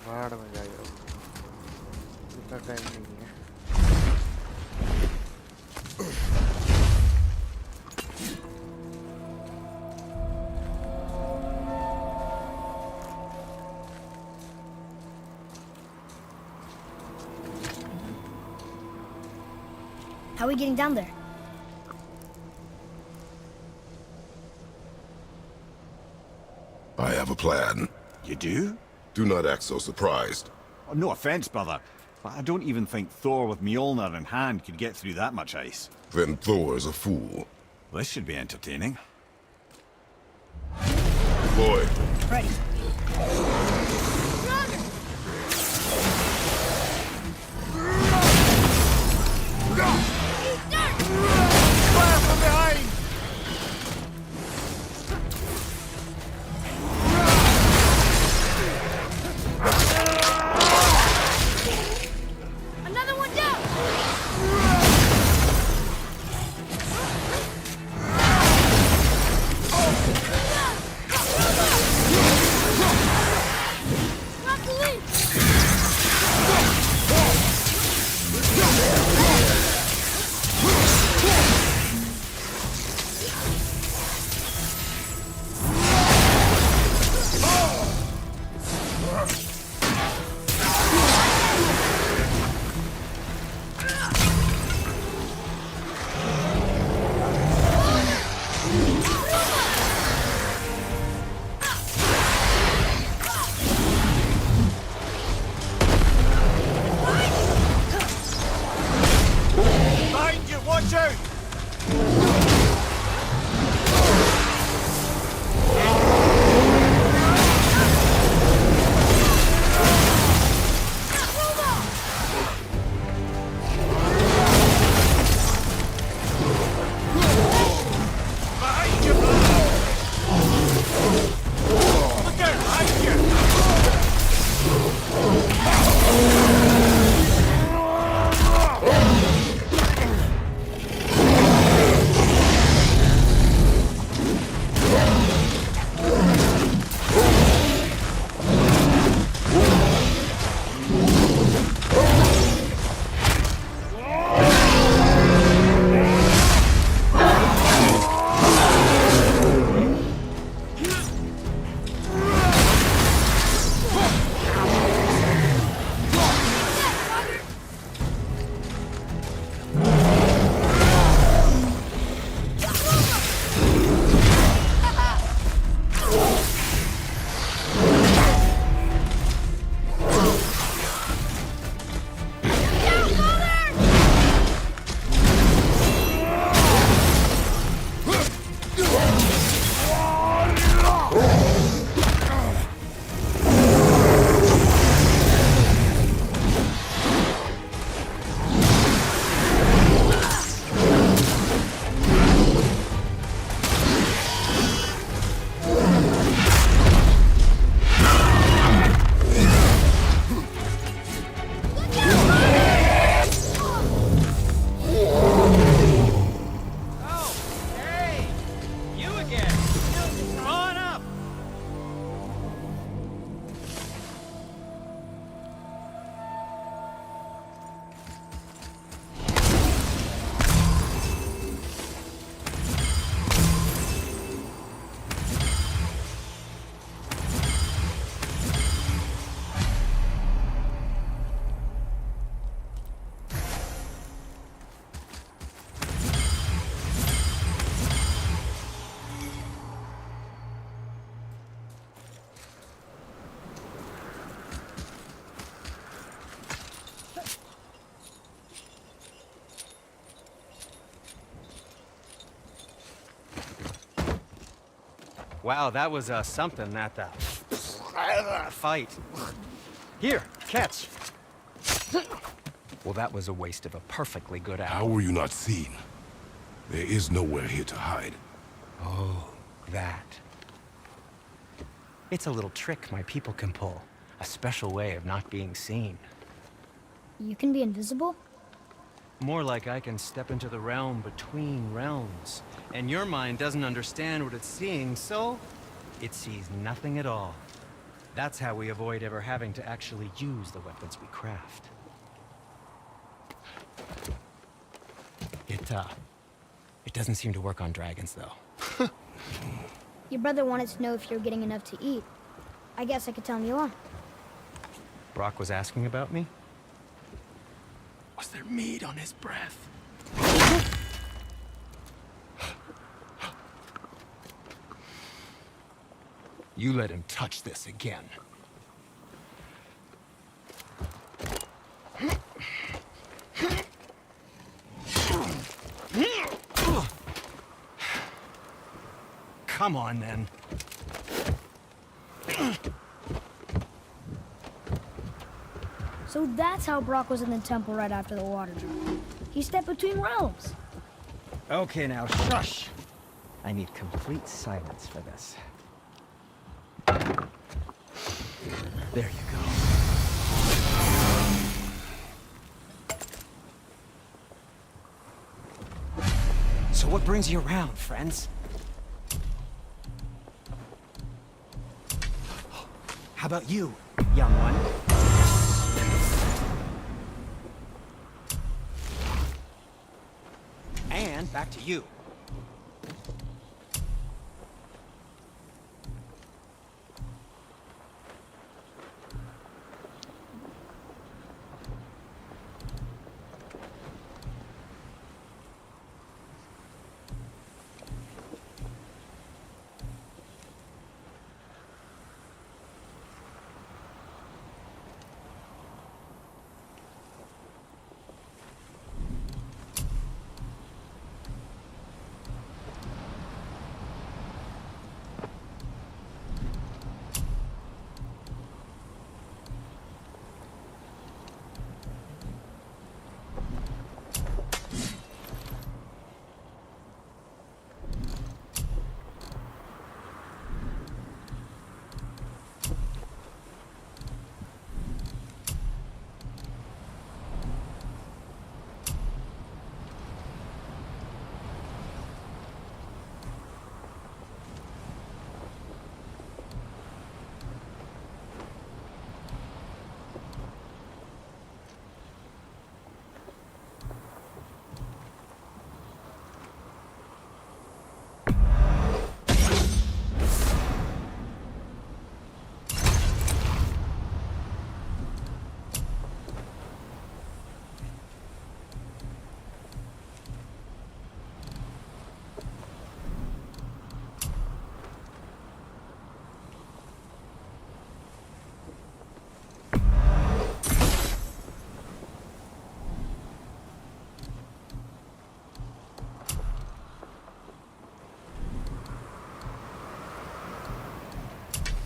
भाड़ में जाएगा, इतना टाइम नहीं है। How are we getting down there? I have a plan. You do? Do not act so surprised. Oh, no offense, brother, but I don't even think Thor with Mjolnir in hand could get through that much ice. Then Thor's a fool. This should be entertaining. Boy, Ready. Fire from behind! Another one down! Wow, that was something, that fight. Here, catch. Well, that was a waste of a perfectly good hour. How were you not seen? There is nowhere here to hide. Oh, that. It's a little trick my people can pull. A special way of not being seen. You can be invisible? More like I can step into the realm between realms. And your mind doesn't understand what it's seeing, so it sees nothing at all. That's how we avoid ever having to actually use the weapons we craft. It doesn't seem to work on dragons, though. Your brother wanted to know if you're getting enough to eat. I guess I could tell him you are. Brock was asking about me? Was there meat on his breath? You let him touch this again. Come on, then. So that's how Brock was in the temple right after the water drop. He stepped between realms. Okay, now, shush! I need complete silence for this. There you go. So what brings you around, friends? How about you, young one? And back to you.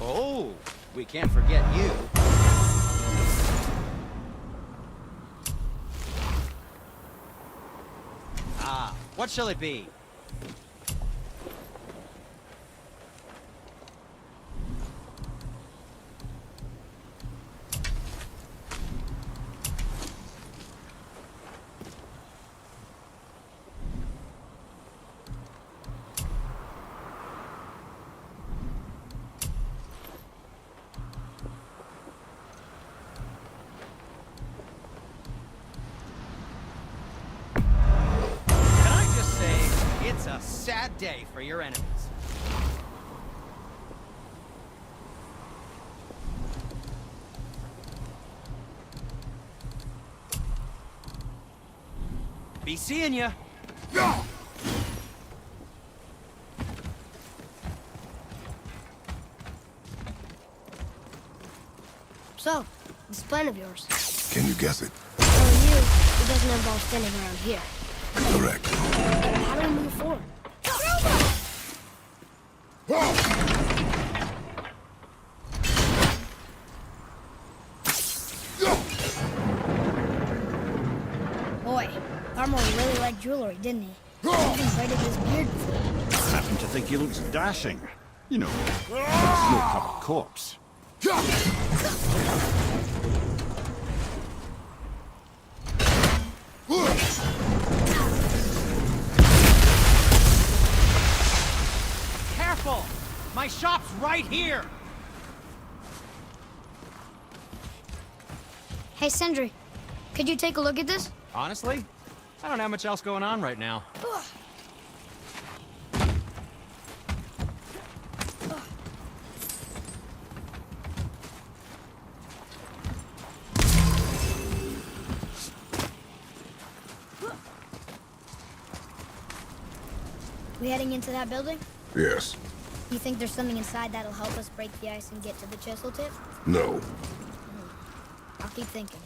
Oh, we can't forget you. Ah, what shall it be? It's a sad day for your enemies. Be seeing ya. So, this plan of yours. Can you guess it? Knowing you, it doesn't involve standing around here. Correct. How do we move forward? jewelry, didn't he? He even braided his beard before. I happen to think he looks dashing. You know, snow-covered corpse. Careful! My shop's right here! Hey, Sindri, could you take a look at this? Honestly, I don't have much else going on right now. We heading into that building? Yes. You think there's something inside that'll help us break the ice and get to the chisel tip? No. I'll keep thinking.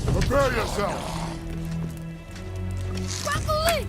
Prepare yourself! Broccoli!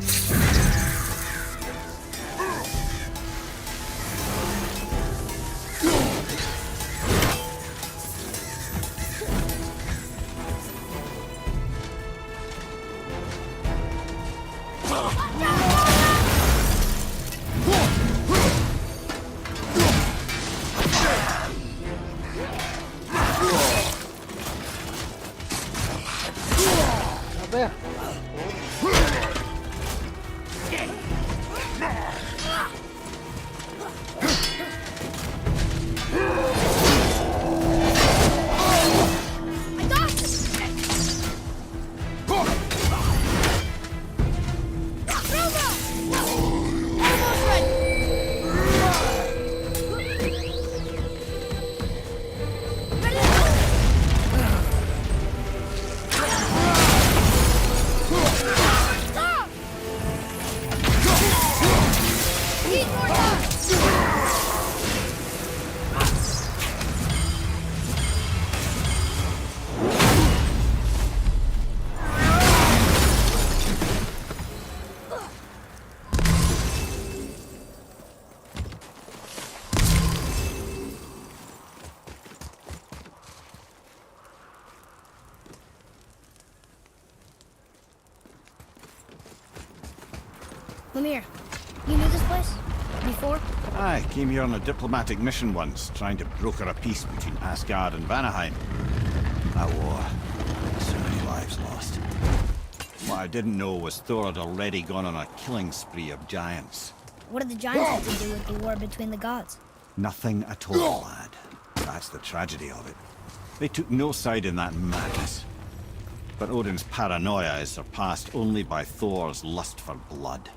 Mimir, you knew this place? Before? I came here on a diplomatic mission once, trying to broker a peace between Asgard and Vanaheim. That war. So many lives lost. What I didn't know was Thor had already gone on a killing spree of giants. What did the giants have to do with the war between the gods? Nothing at all, lad. That's the tragedy of it. They took no side in that madness. But Odin's paranoia is surpassed only by Thor's lust for blood.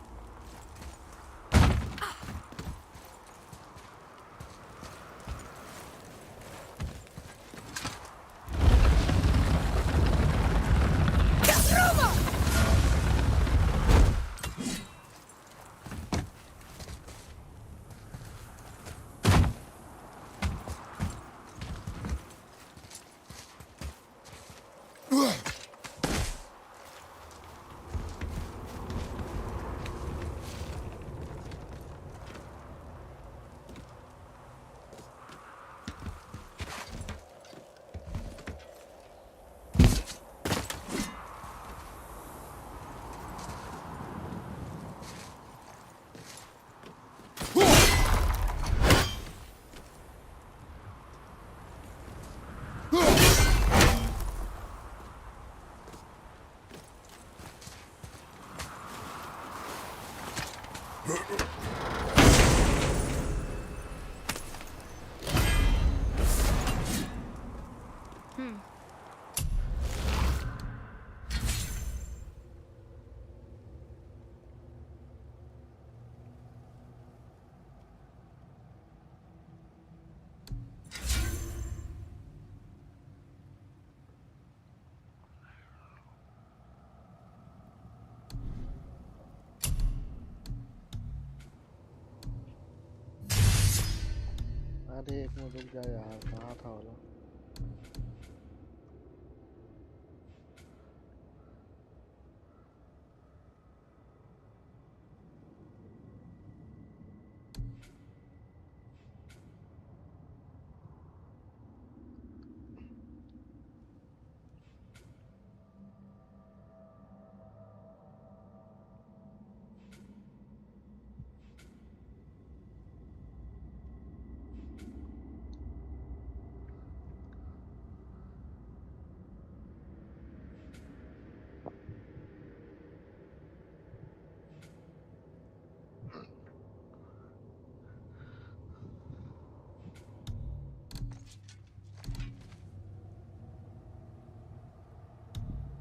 अरे एक minute रुक जा यार, कहाँ था वो लोग?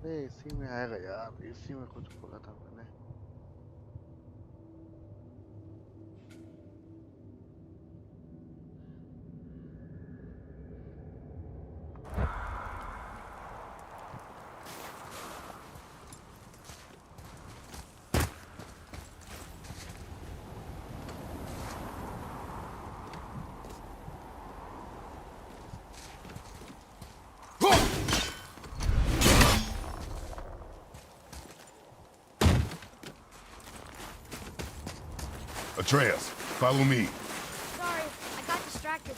अरे इसी में आएगा यार, इसी में कुछ बोला था मैंने। Atreus, follow me. Sorry, I got distracted.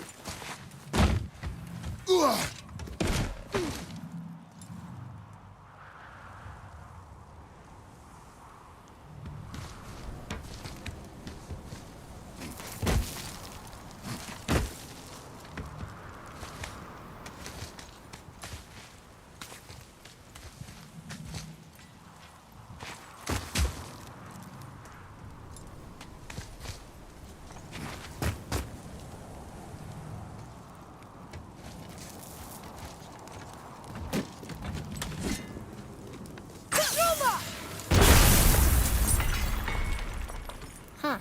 Huh.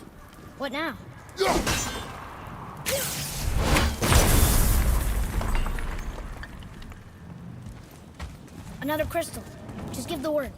What now? Another crystal. Just give the word.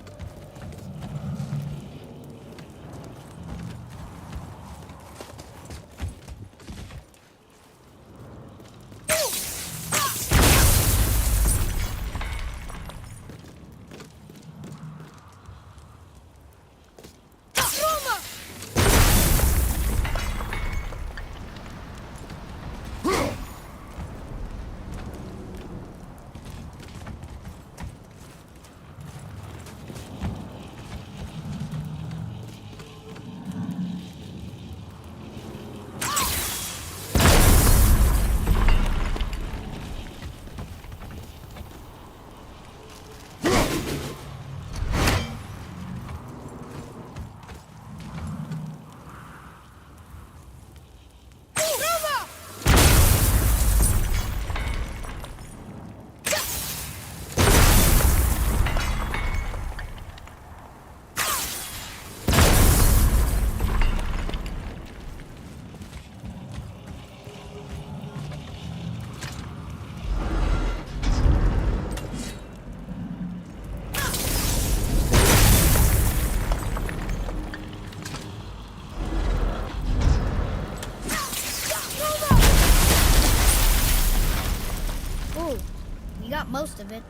You got most of it.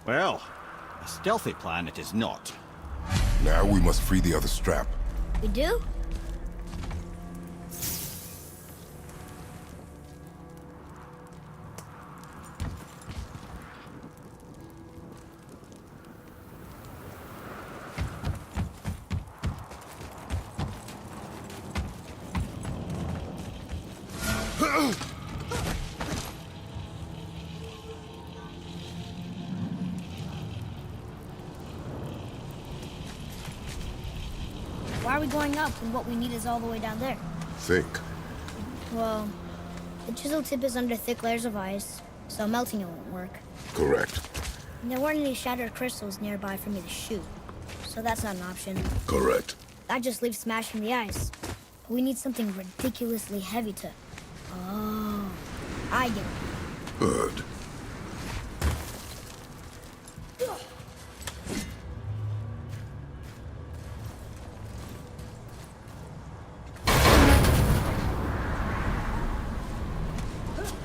Well, a stealthy plan it is not. Now we must free the other strap. We do? Why are we going up when what we need is all the way down there? Think. Well, the chisel tip is under thick layers of ice, so melting it won't work. Correct. And there weren't any shattered crystals nearby for me to shoot, so that's not an option. Correct. That just leaves smashing the ice. But we need something ridiculously heavy to... Oh, I get it. Good.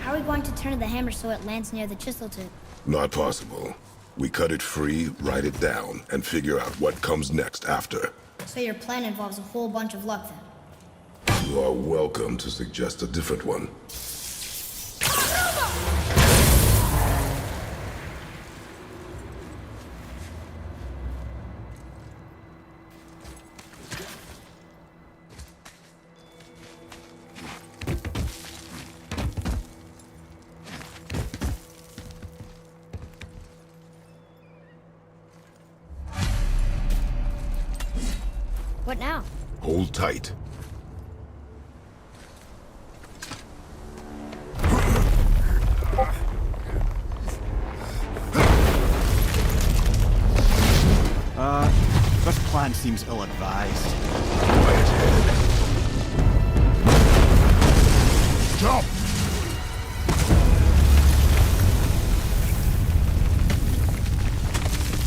How are we going to turn the hammer so it lands near the chisel tip? Not possible. We cut it free, write it down, and figure out what comes next after. So your plan involves a whole bunch of luck then? You are welcome to suggest a different one. What now? Hold tight. This plan seems ill-advised. Quiet head. Jump!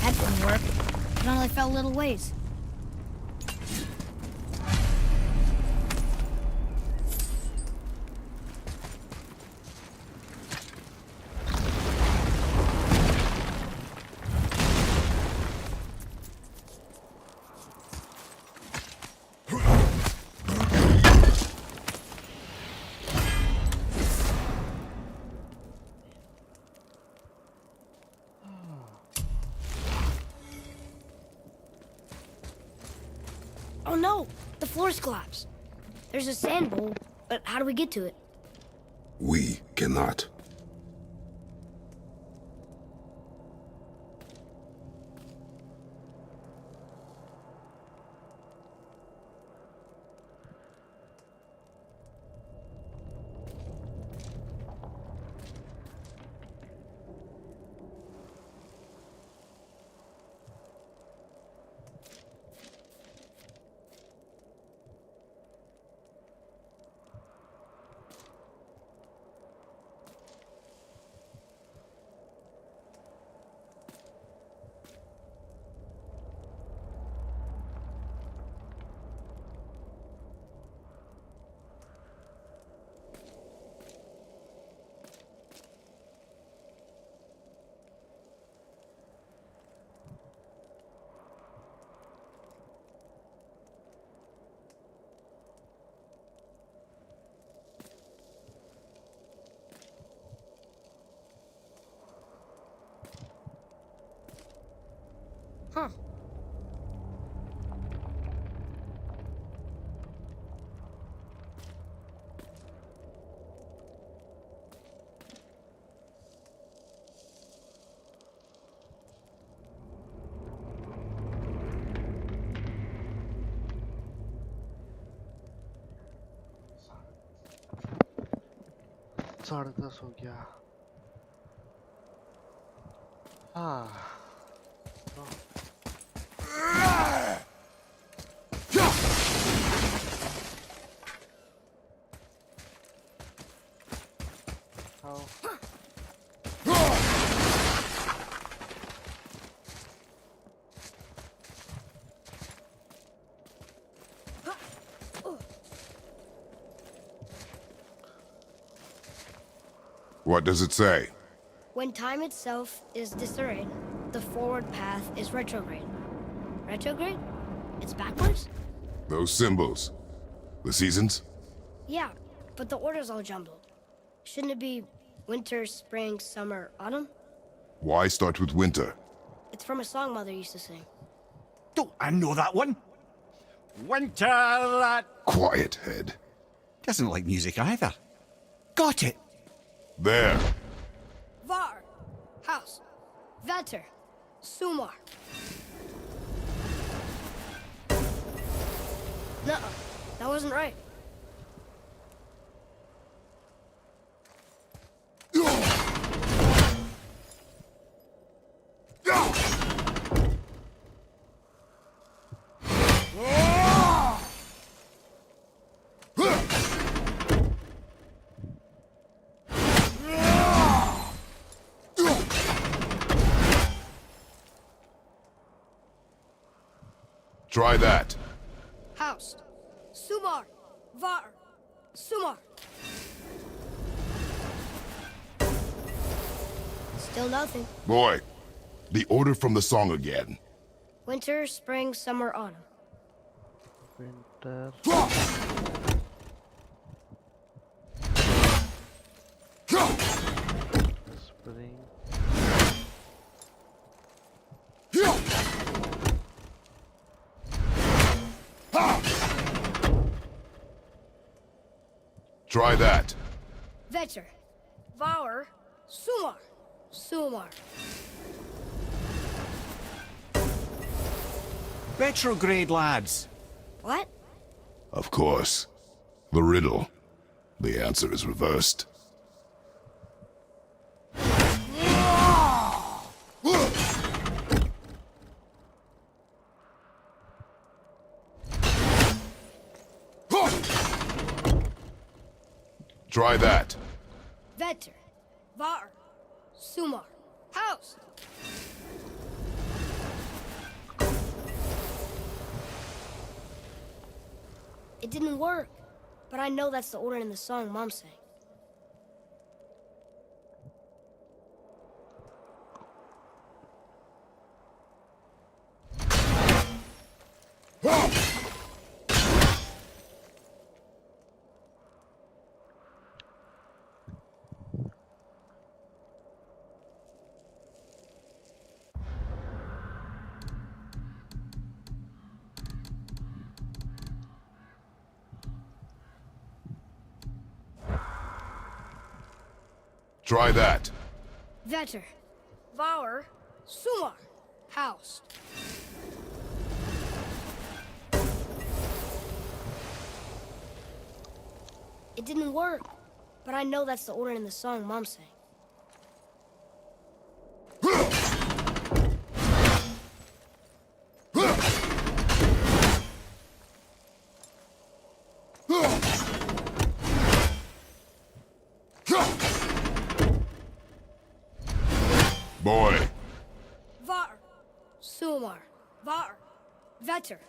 That didn't work. It only fell a little ways. Oh no! The floor's collapsed. There's a sand bowl, but how do we get to it? We cannot. Huh. साढ़े 10 हो गया हाँ What does it say? When time itself is disarrayed, the forward path is retrograde. Retrograde? It's backwards? Those symbols. The seasons? Yeah, but the order's all jumbled. Shouldn't it be winter, spring, summer, autumn? Why start with winter? It's from a song Mother used to sing. Don't I know that one? Winter that... Quiet head. Doesn't like music either. Got it! There. Var, house, Vetter, Sumar. Nuh-uh, that wasn't right. Try that. House, Sumar, Var, Sumar. Still nothing. Boy, the order from the song again. Winter, spring, summer, autumn. winter spring Try that. Vetter, Var, Sumar, Sumar. Retrograde, lads. What? Of course. The riddle. The answer is reversed. Try that. Vetter. Var. Sumar. House. It didn't work, but I know that's the order in the song Mom sang. Try that. Vetter. Var. Sumar. House. It didn't work, but I know that's the order in the song Mom sang. Boy. Var. Sumar. Var. Vetter.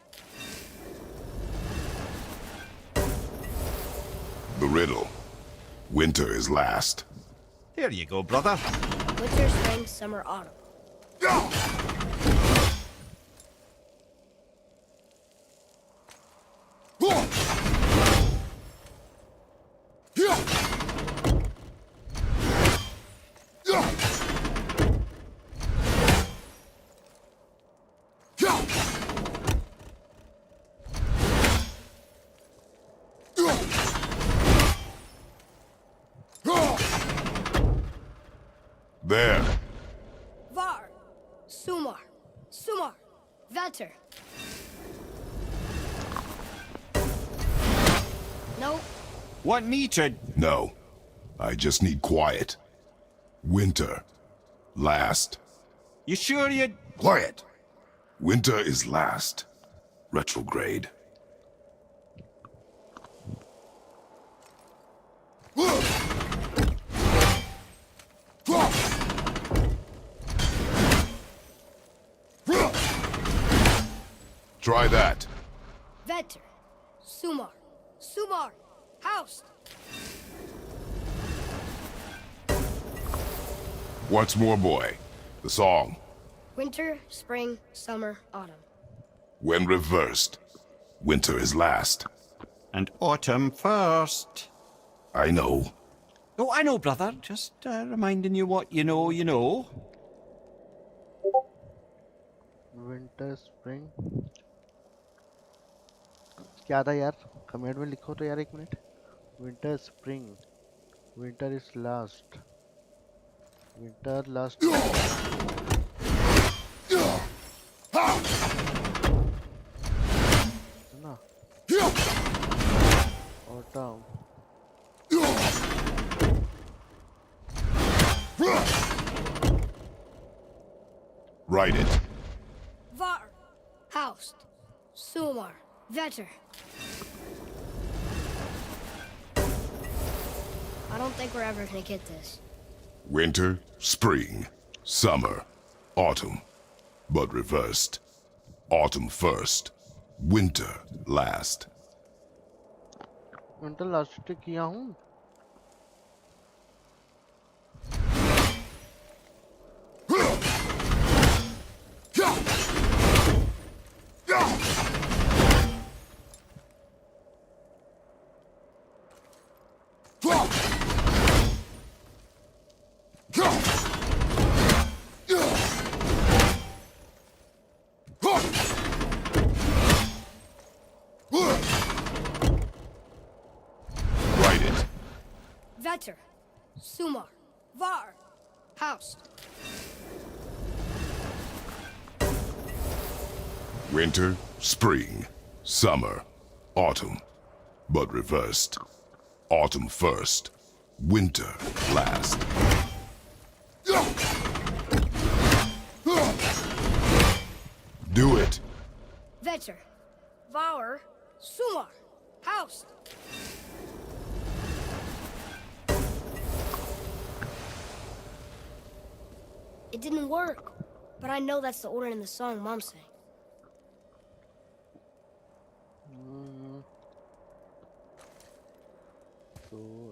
The riddle. Winter is last. There you go, brother. Winter, spring, summer, autumn. There. Var. Sumar. Sumar. Vetter. Nope. Want me to... No. I just need quiet. Winter. Last. You sure you... Quiet. Winter is last. Retrograde. Try that. Vetter. Sumar. Sumar. House. What's more, boy? The song. Winter, spring, summer, autumn. When reversed, winter is last. And autumn first. I know. Oh, I know, brother. Just reminding you what you know, you know. Winter spring क्या था यार? Comment में लिखो तो यार, एक minute. Winter spring. Winter is last. Winter last. ना. Autumn. Write it. Var. House. Sumar. Vetter. I don't think we're ever gonna get this. Winter, spring, summer, autumn. But reversed. Autumn first. Winter last. Winter last किया हूँ. Write it. Vetter. Sumar. Var. House. Winter, spring, Summer, autumn, but reversed. Autumn first, winter last. Do it. Vetter, Vauer, Sumar, Haust. It didn't work, but I know that's the order in the song Mom sang. So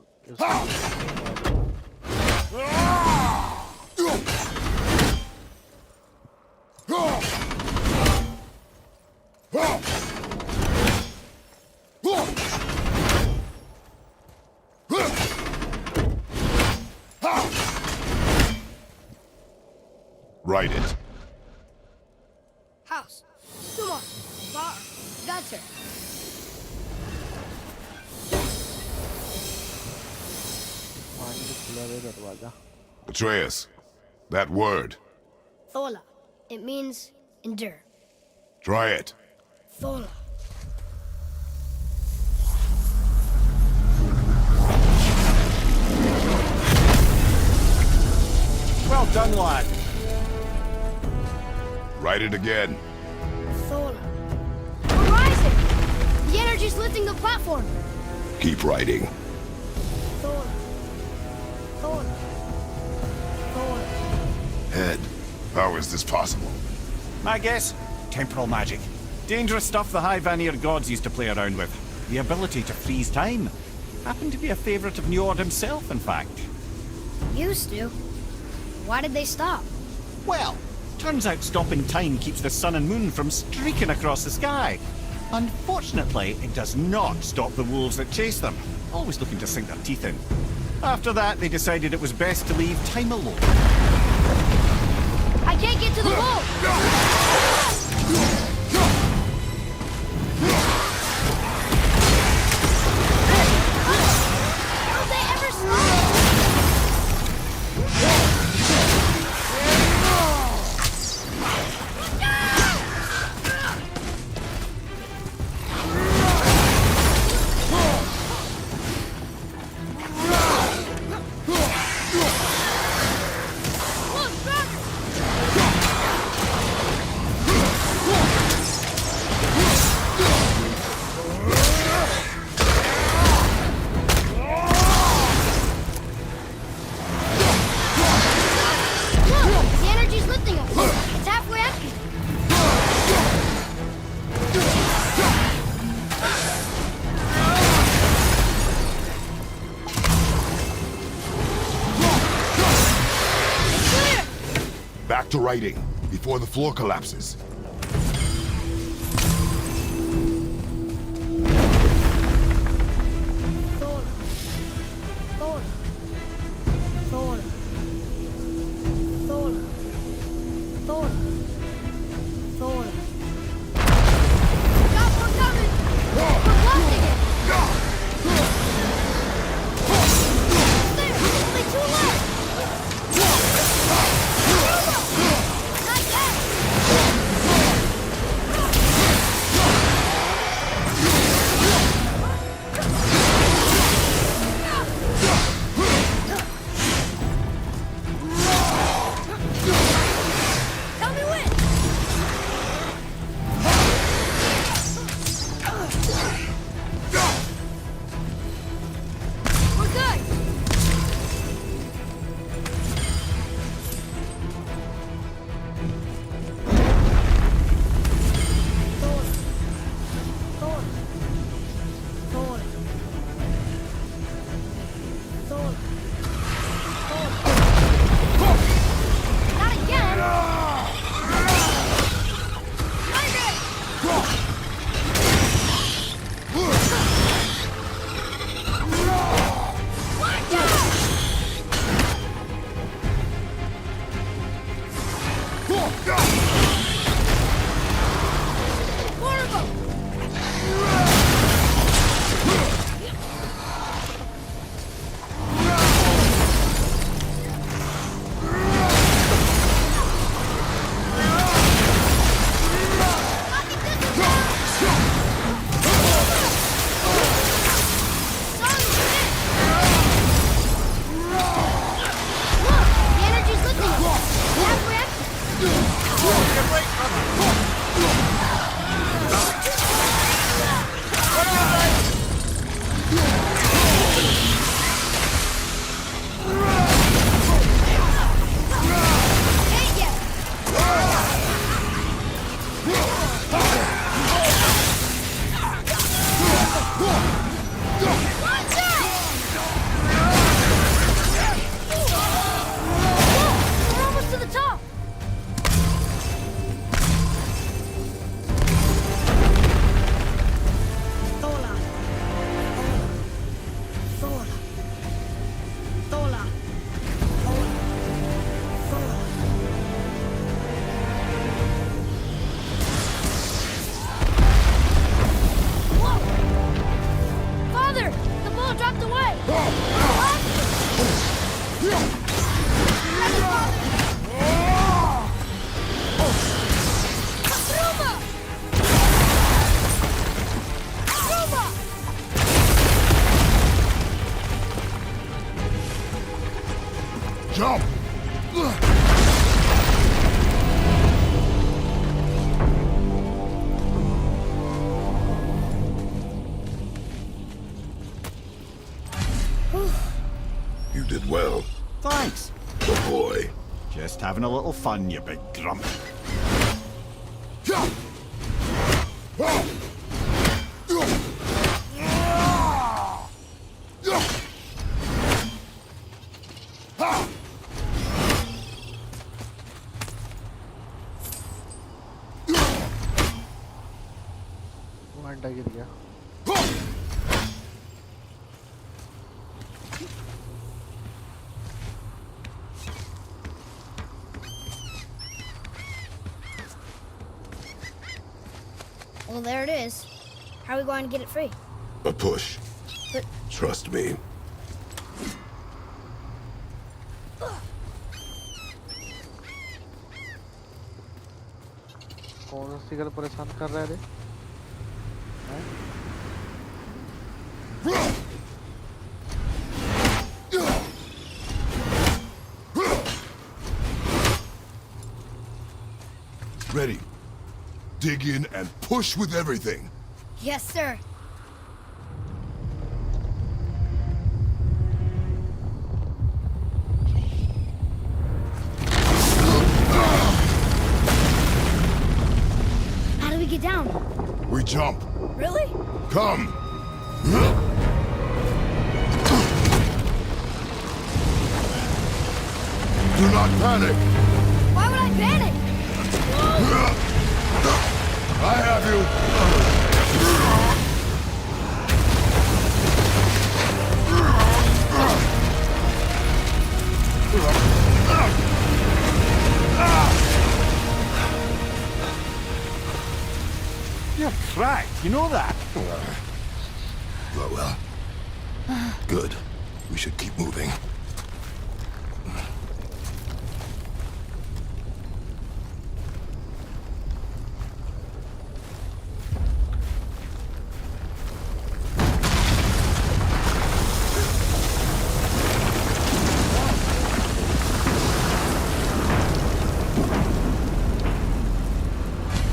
Write it. House, Sumar, Bar, Vetter. Atreus, that word. Thola. It means endure. Try it. Thola. Well done, lad. Write it again. Thola. We're rising! The energy's lifting the platform. Keep writing. Thola. Thola. Thola. Head, how is this possible? My guess? Temporal magic. Dangerous stuff the High Vanir gods used to play around with. The ability to freeze time. Happened to be a favorite of Njord himself, in fact. Used to. Why did they stop? Well, turns out stopping time keeps the sun and moon from streaking across the sky. Unfortunately, it does not stop the wolves that chase them, always looking to sink their teeth in. After that, they decided it was best to leave time alone. I can't get to the wall! Will they ever stop? Back to writing, before the floor collapses. Thor. Thor. Thor. Thor. Thor. Thor. Stop, we're coming! We're blocking it! There! Only two left! Not yet! Jump! You did well. Thanks. Good boy. Just having a little fun, you big grump. अंडा गिर गया. Well, there it is. How are we going to get it free? A push. But Trust me. कौन सा सिगल परेशान कर रहा है रे? हैं? Ready. Dig in and push with everything. yes, sir. How do we get down? We jump. Really? Come. Do not panic. Why would I panic? I have you. You're cracked, you know that? Well. Good. We should keep moving.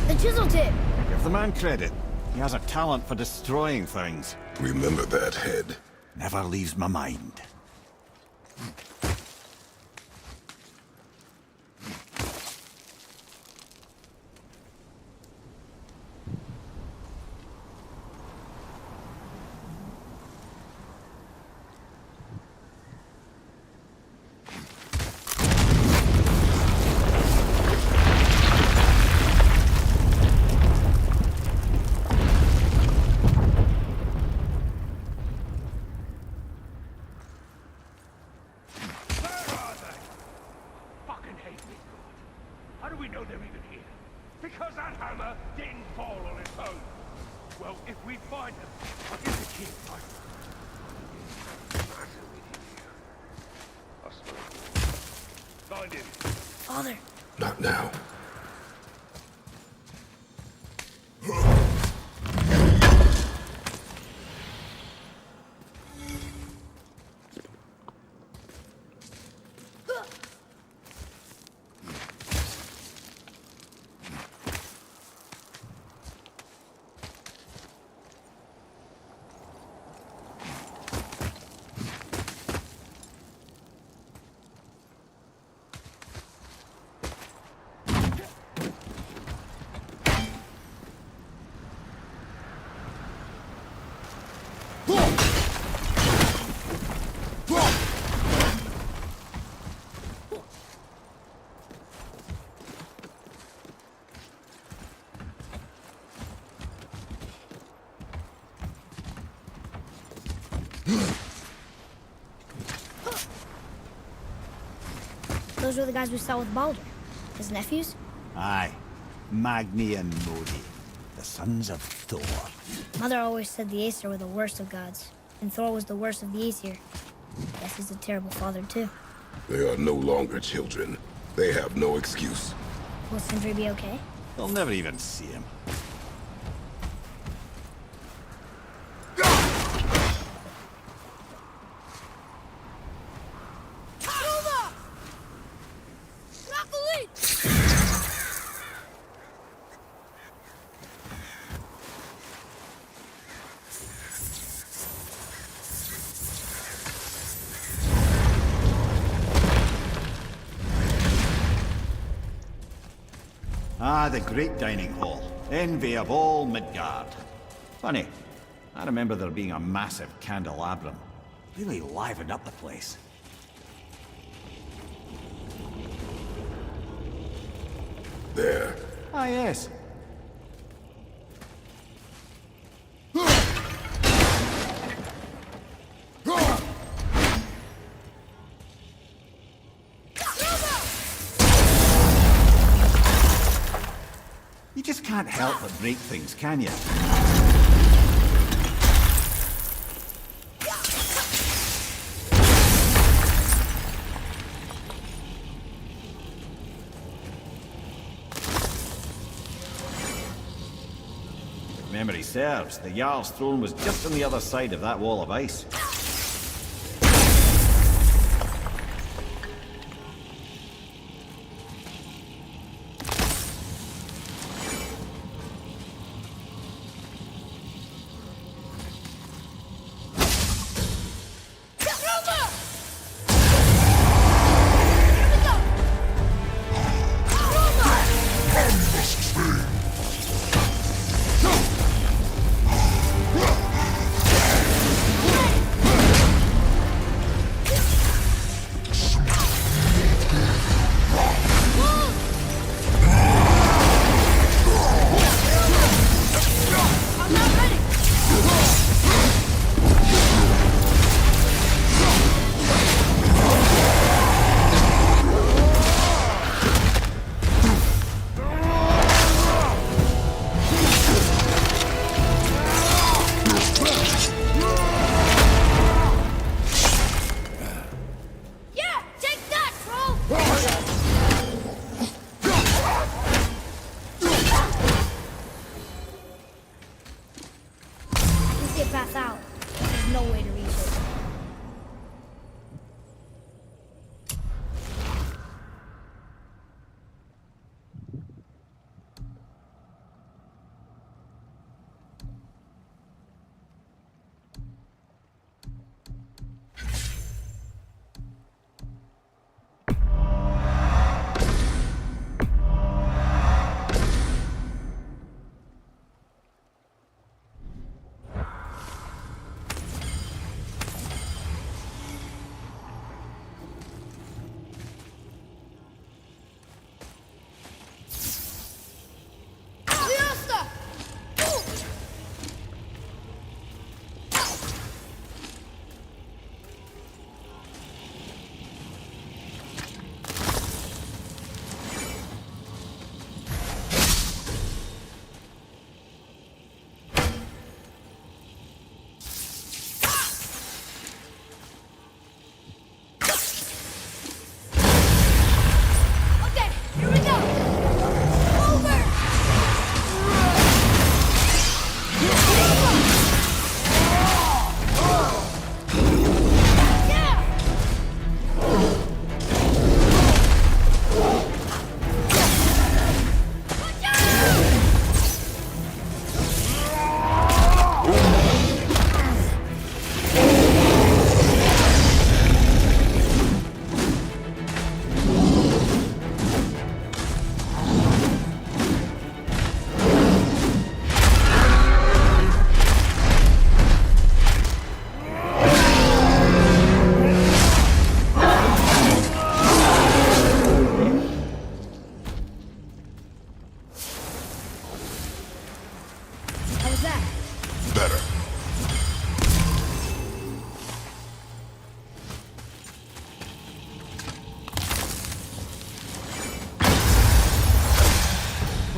The chisel tip. Give the man credit. He has a talent for destroying things. Remember that head. Never leaves my mind. Father. Not now. Those were the guys we saw with Baldur. His nephews? Aye. Magni and Modi. The sons of Thor. Mother always said the Aesir were the worst of gods, and Thor was the worst of the Aesir. Guess he's a terrible father, too. They are no longer children. They have no excuse. Will Sindri be okay? They'll never even see him. Ah, the great dining hall. Envy of all Midgard. Funny, I remember there being a massive candelabrum. Really livened up the place. There. Ah, yes. You just can't help but break things, can you? If memory serves, the Jarl's throne was just on the other side of that wall of ice.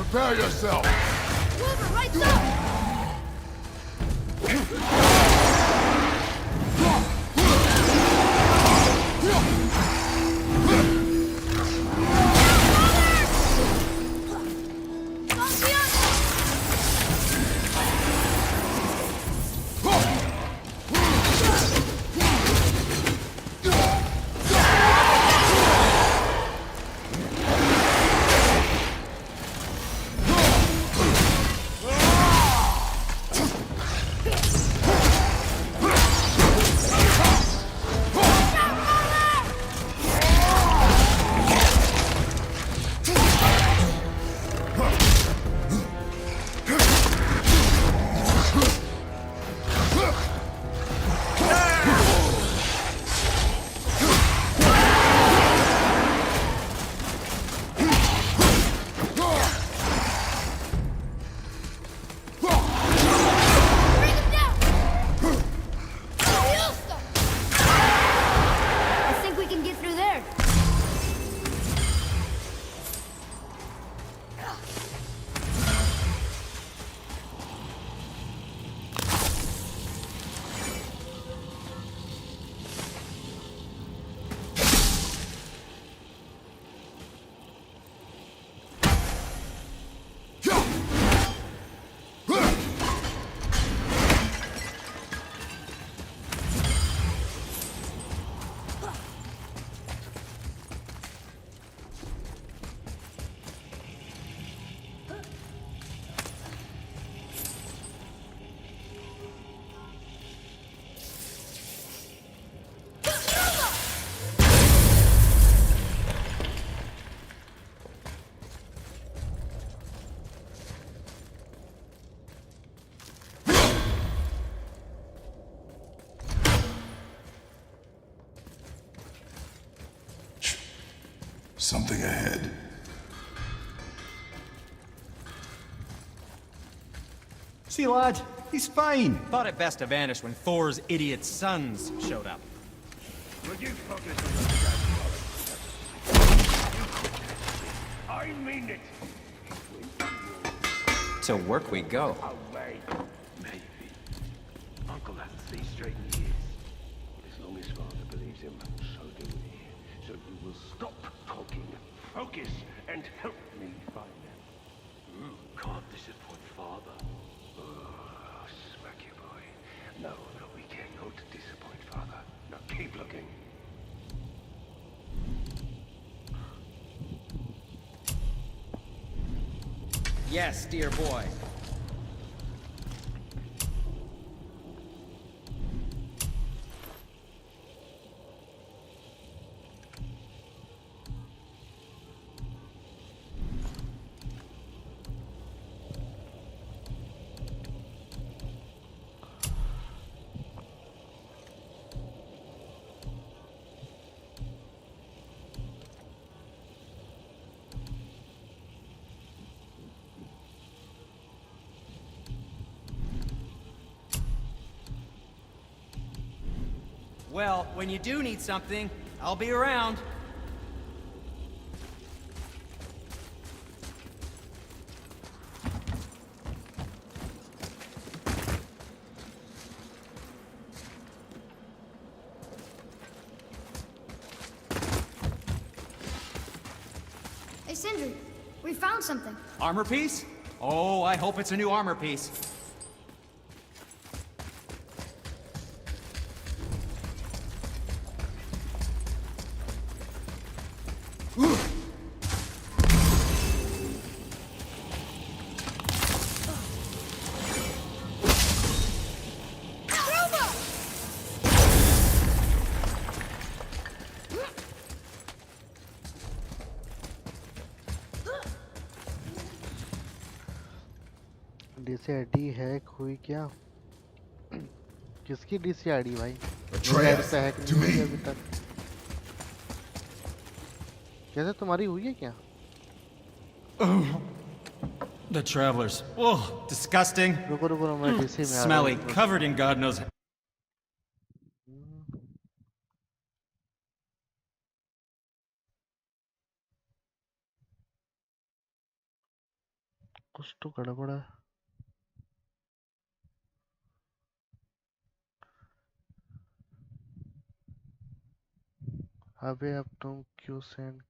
Prepare yourself! Wilbur, right up! Something ahead. See, lad, he's fine. Thought it best to vanish when Thor's idiot sons showed up. Would you focus on your I mean it. To work we go. Away. Maybe. Uncle hasn't seen straight in years. As long as father believes him, so do we. So you will stop talking, focus, and help me find them. Can't disappoint father. Oh, smack you, boy. No, we cannot disappoint father. Now keep looking. Yes, dear boy. Well, when you do need something, I'll be around. Hey, Sindri, we found something. Armor piece? Oh, I hope it's a new armor piece. DC ID hack हुई क्या? किसकी DC ID भाई? Atreus, hack to नहीं हुई me. अभी तक। कैसे तुम्हारी हुई है क्या? The travelers. Oh, disgusting. रुको रुको मैं डीसी में आ रहा Smelly, हूँ। covered in God knows. कुछ तो गड़बड़ है। अबे अब तुम क्यों सेंड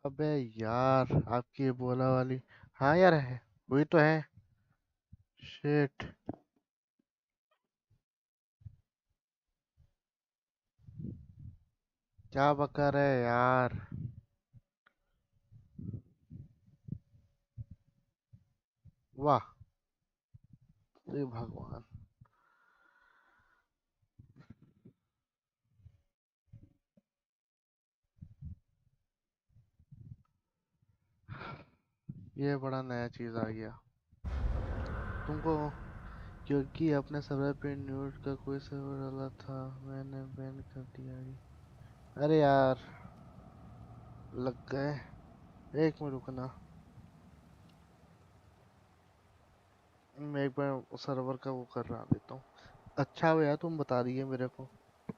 अबे यार आपकी ये बोला वाली हाँ यार है वही तो है शिट क्या बका रहे यार वाह हे भगवान ये बड़ा नया चीज आ गया तुमको क्योंकि अपने सर्वर पे न्यूड का कोई सर्वर डाला था मैंने बैन कर दिया अरे यार लग गए एक मिनट रुकना मैं एक बार सर्वर का वो कर रहा देता हूँ अच्छा हुआ तुम बता दिए मेरे को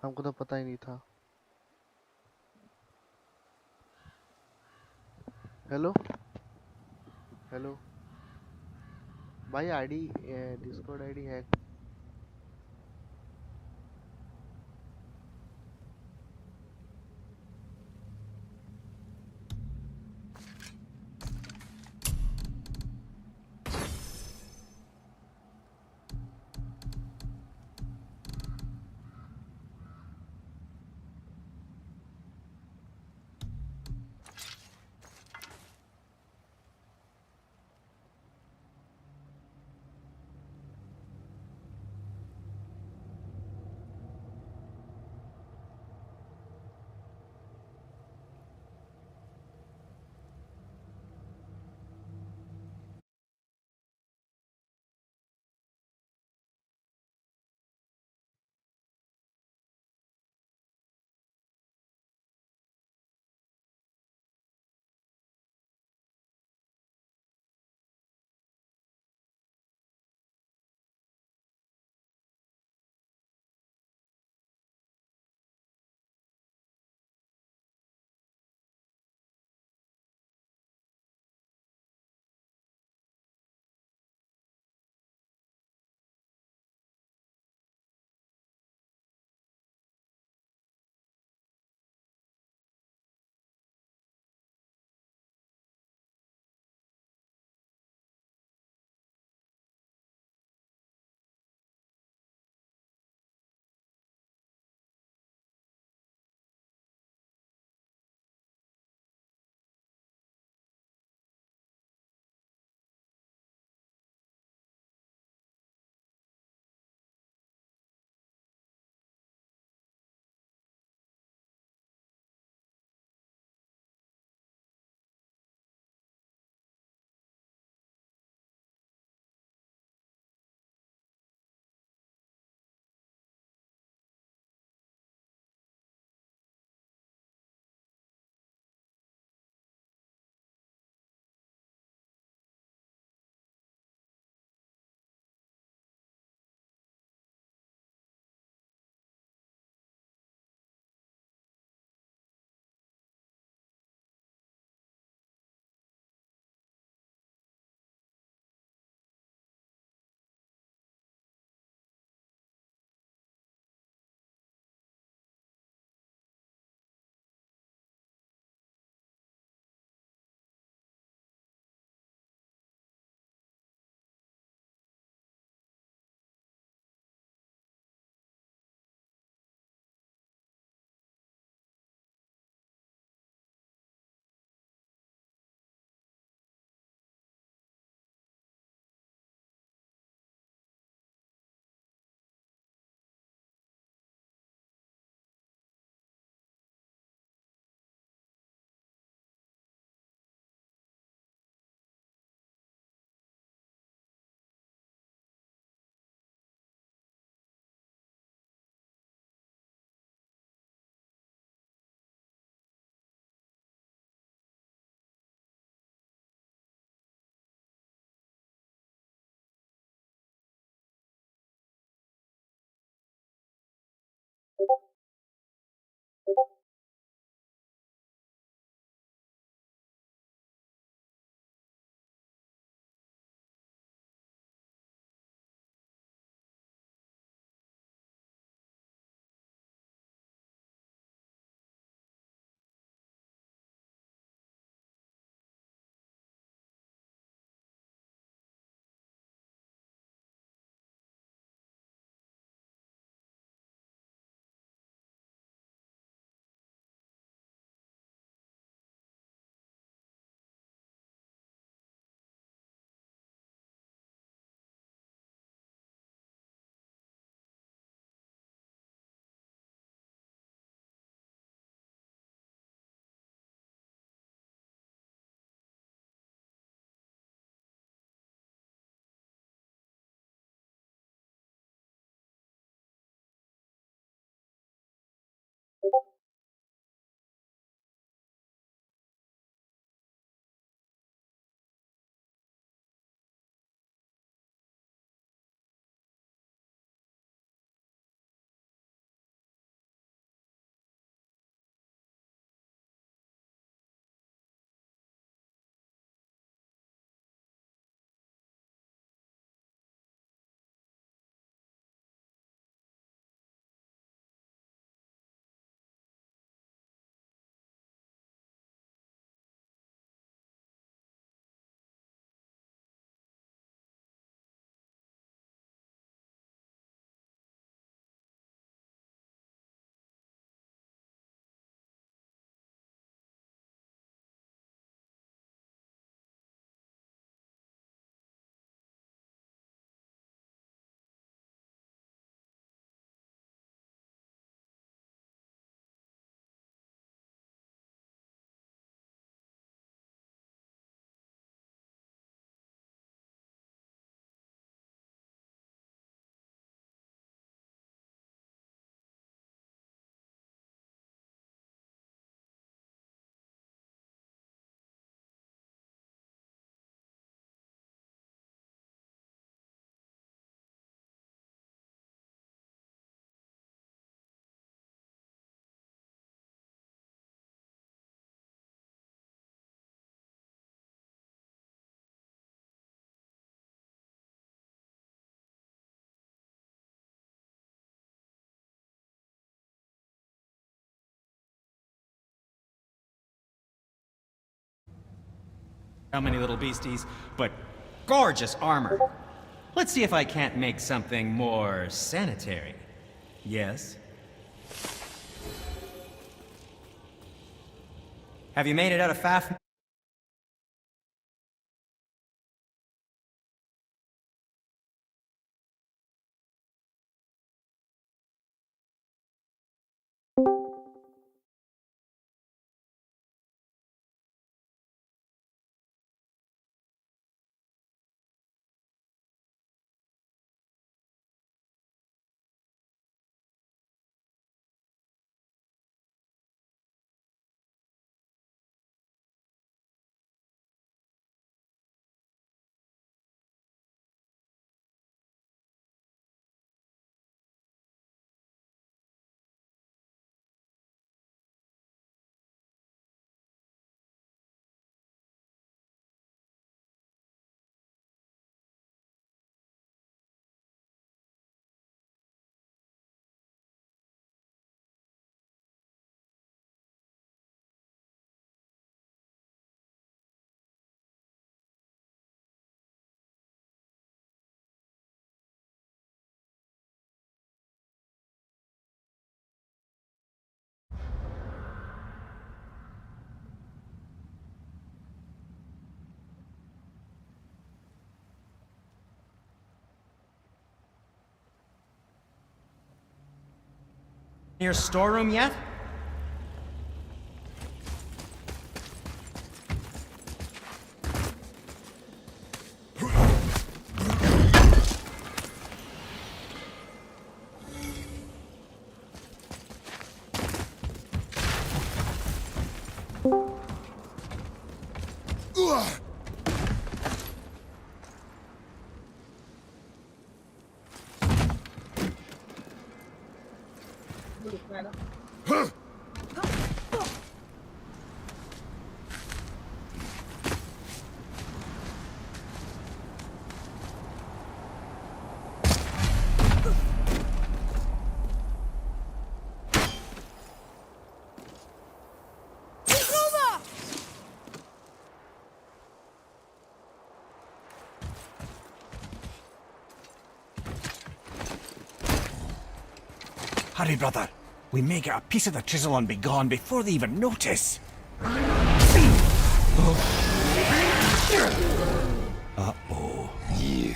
हमको तो पता ही नहीं था हेलो हेलो भाई आईडी डिस्कॉर्ड आईडी है How many little beasties, but gorgeous armor. Let's see if I can't make something more sanitary. Yes? Have you made it out of Faf? Your storeroom yet? Hurry, brother. We may get a piece of the chisel and be gone before they even notice. Uh-oh. Yeah.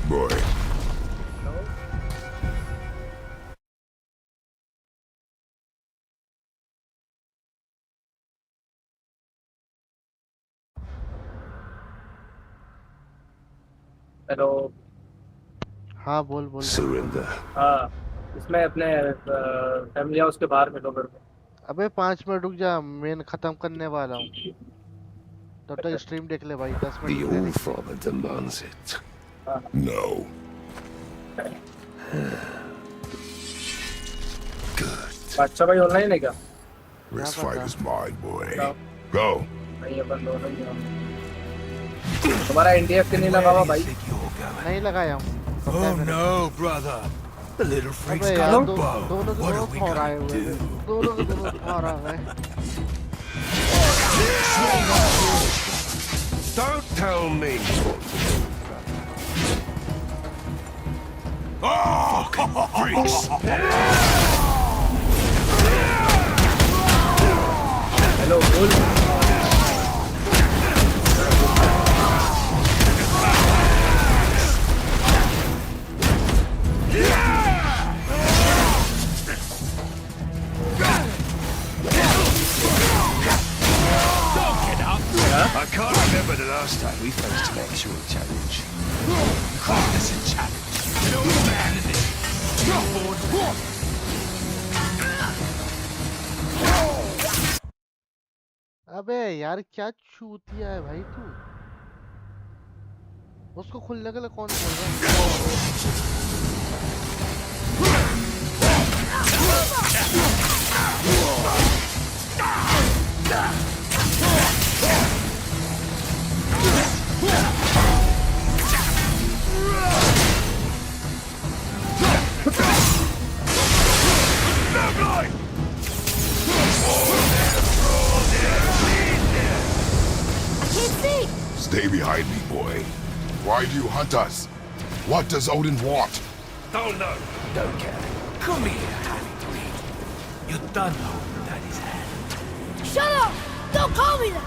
Boy. Hello हाँ बोल बोल Surrender. हाँ इसमें अपने family house के बाहर मिलो मेरे को अबे 5 मिनट रुक जा मेन खत्म करने वाला हूँ तब तक स्ट्रीम देख ले भाई 10 The minute All-Father demands it. No. Good. अच्छा भाई ऑनलाइन है क्या This fight is mine, boy. Go. नहीं है बंद हो रही है तुम्हारा एनडीएफ के नहीं लगा हुआ भाई नहीं लगाया हूँ Oh no, brother. The little freak's अबे got यार a bow. What are we और आए gonna हुए do? दोनों और आ गए Don't tell me what to do. Oh, freaks! Hello बोल I can't remember the last time we faced an actual challenge. Call this a challenge. No man in it. अबे यार क्या चूतिया है भाई तू उसको खुलने के लिए कौन बोल रहा Stay behind me, boy. Why do you hunt us? What does Odin want? Don't know. Don't care. Come here, half-breed. You done know that is hand. Shut up! Don't call me that!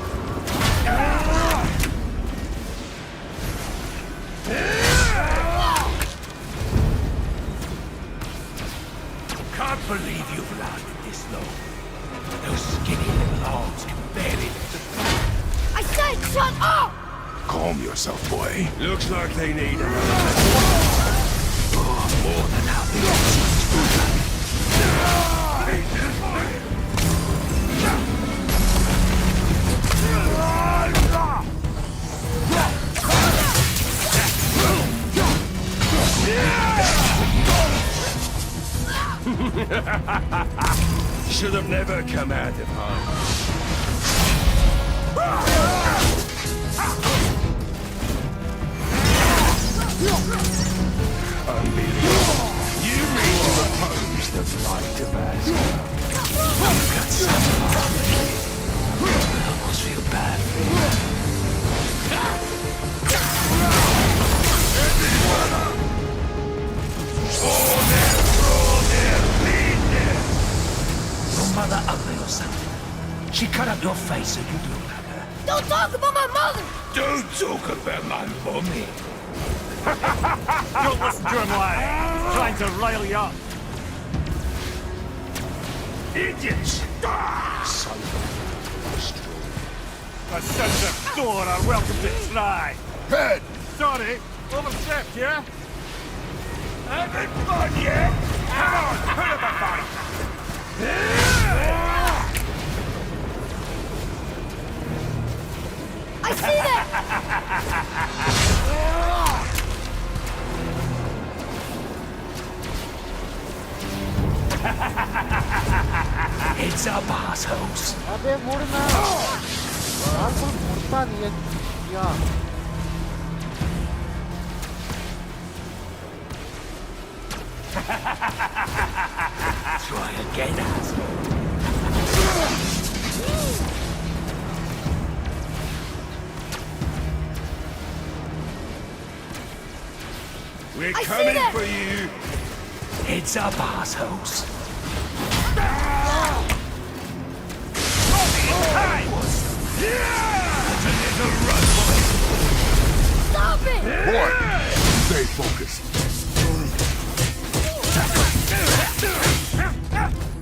Can't believe you've lasted this long. Those skinny little arms can barely lift a finger. I said shut up! Calm yourself, boy. Looks like they need a more than happy. Should have never come out of home. Unbelievable. You read to oppose the flight of Asgard. You've got some family. I almost feel bad for you. Your mother ugly or something. She cut up your face so you'd look like her. Don't talk about my mother! Don't talk about my mommy. Don't listen to him, lad. He's trying to rile you up. Idiots! So The sons of Thor are welcome to try. Head! Sorry, overstepped, yeah? having fun yet? Come on, put up a fight! I see that! Heads up, assholes. अबे मुड़ना यार कोई मुड़ता नहीं है यार Try again, asshole. We're coming for you. Heads up, assholes. Stop it! Boy, stay focused.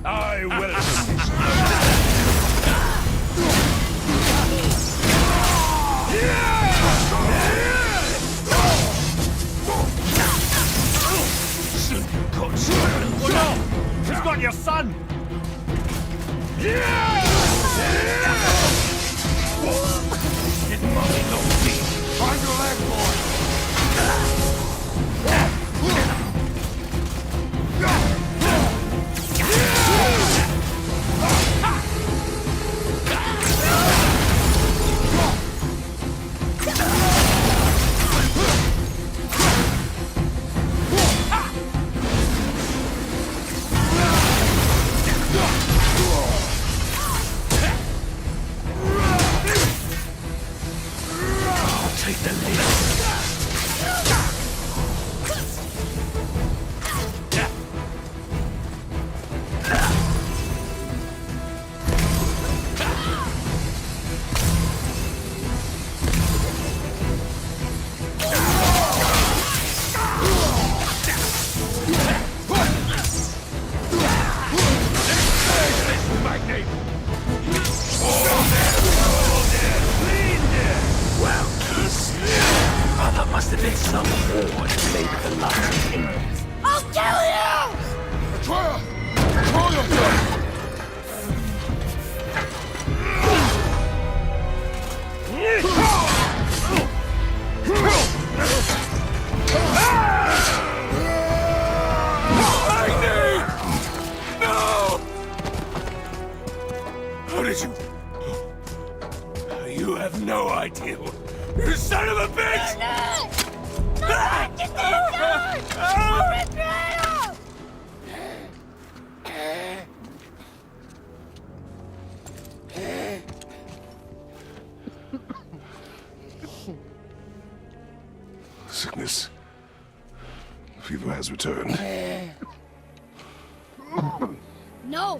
I welcome this. Oh no! He's got your son! Did mommy not see? Find your leg, boy! Take the lead. Must have been some horde made with the likes of him. I'll kill you! Atreus! Control yourself! No! How did you... You have no idea. You son of a bitch! Sickness. Fever has returned. No!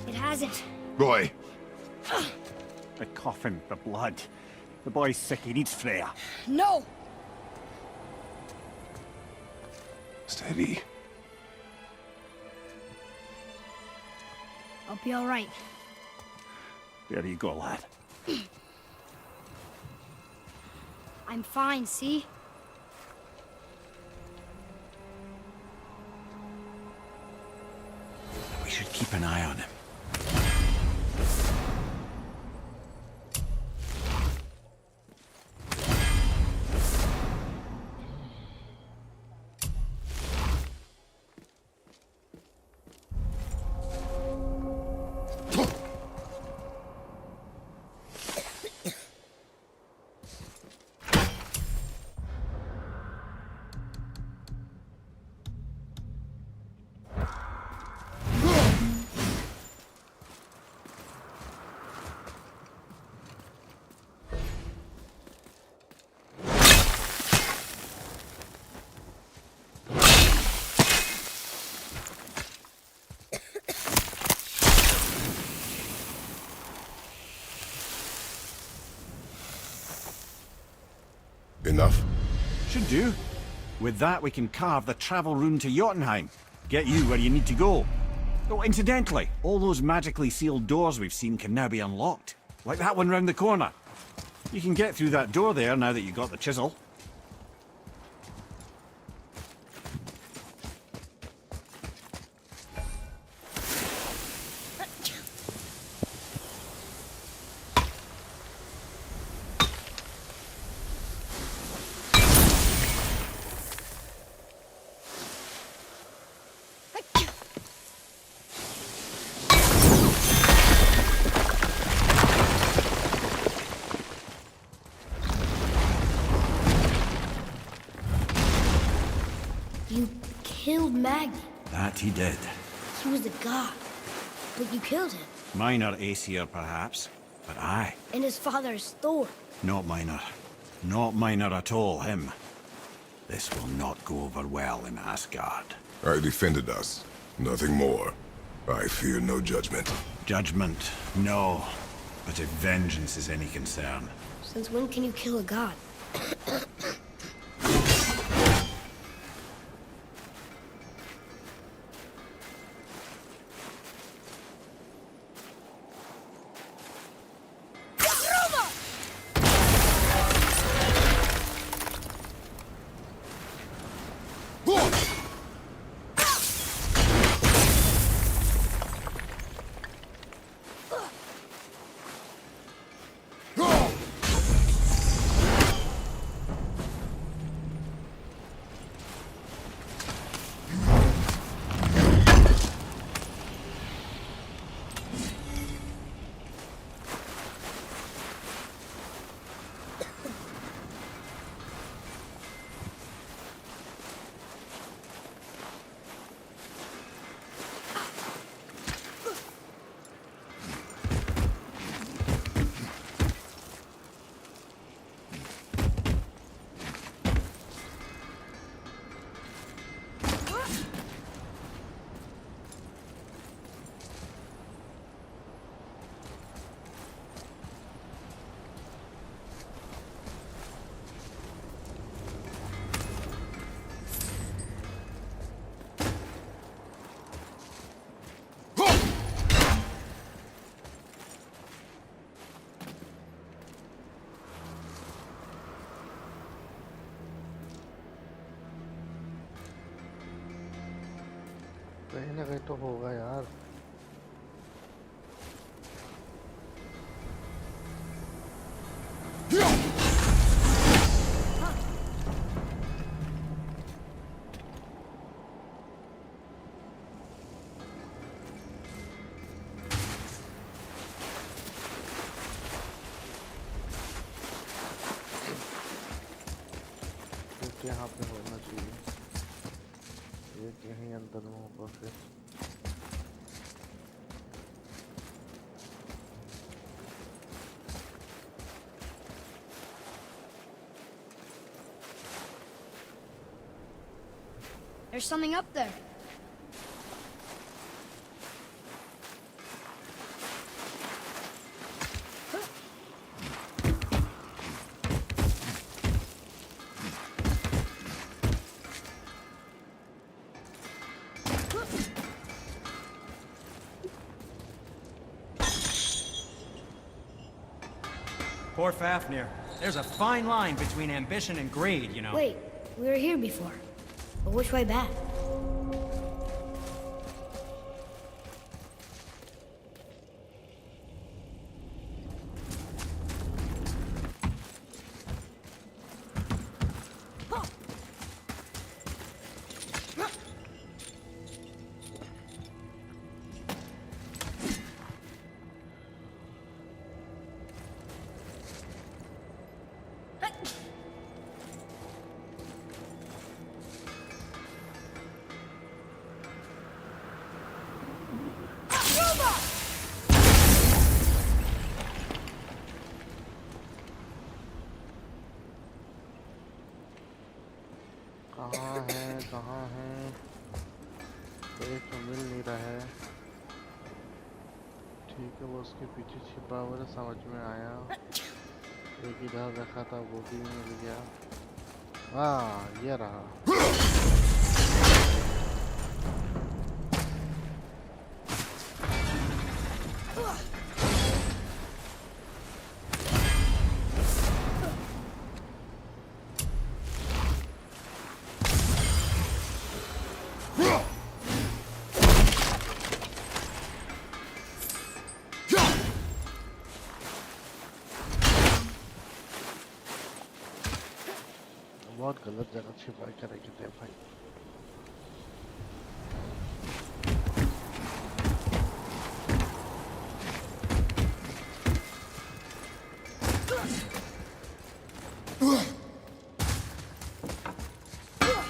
It hasn't. Roy! The coffin, the blood. The boy's sick, he needs Freya. No! Steady. I'll be alright. There you go, lad. I'm fine, see? We should keep an eye on him. Enough? Should do. With that, we can carve the travel rune to Jotunheim. Get you where you need to go. Oh, incidentally, all those magically sealed doors we've seen can now be unlocked. Like that one round the corner. You can get through that door there now that you've got the chisel. You killed Magni. That he did. He was a god. But you killed him. Minor Aesir, perhaps. But aye. And his father is Thor. Not minor. Not minor at all, him. This will not go over well in Asgard. I defended us. Nothing more. I fear no judgment. Judgment, no. But if vengeance is any concern. Since when can you kill a god? कहीं ना कहीं तो होगा यार। यहाँ पे होना चाहिए, एक यहीं अंदर में होगा फिर। There's something up there. Poor Fafnir. There's a fine line between ambition and greed, you know. Wait, we were here before. But which way back? कहाँ है एक तो मिल नहीं रहा है। ठीक है, वो उसके पीछे छिपा हुआ है, समझ में आया। एक इधर रखा था वो भी मिल गया। हाँ, ये रहा। बहुत गलत जगह छिपा के रखे थे भाई।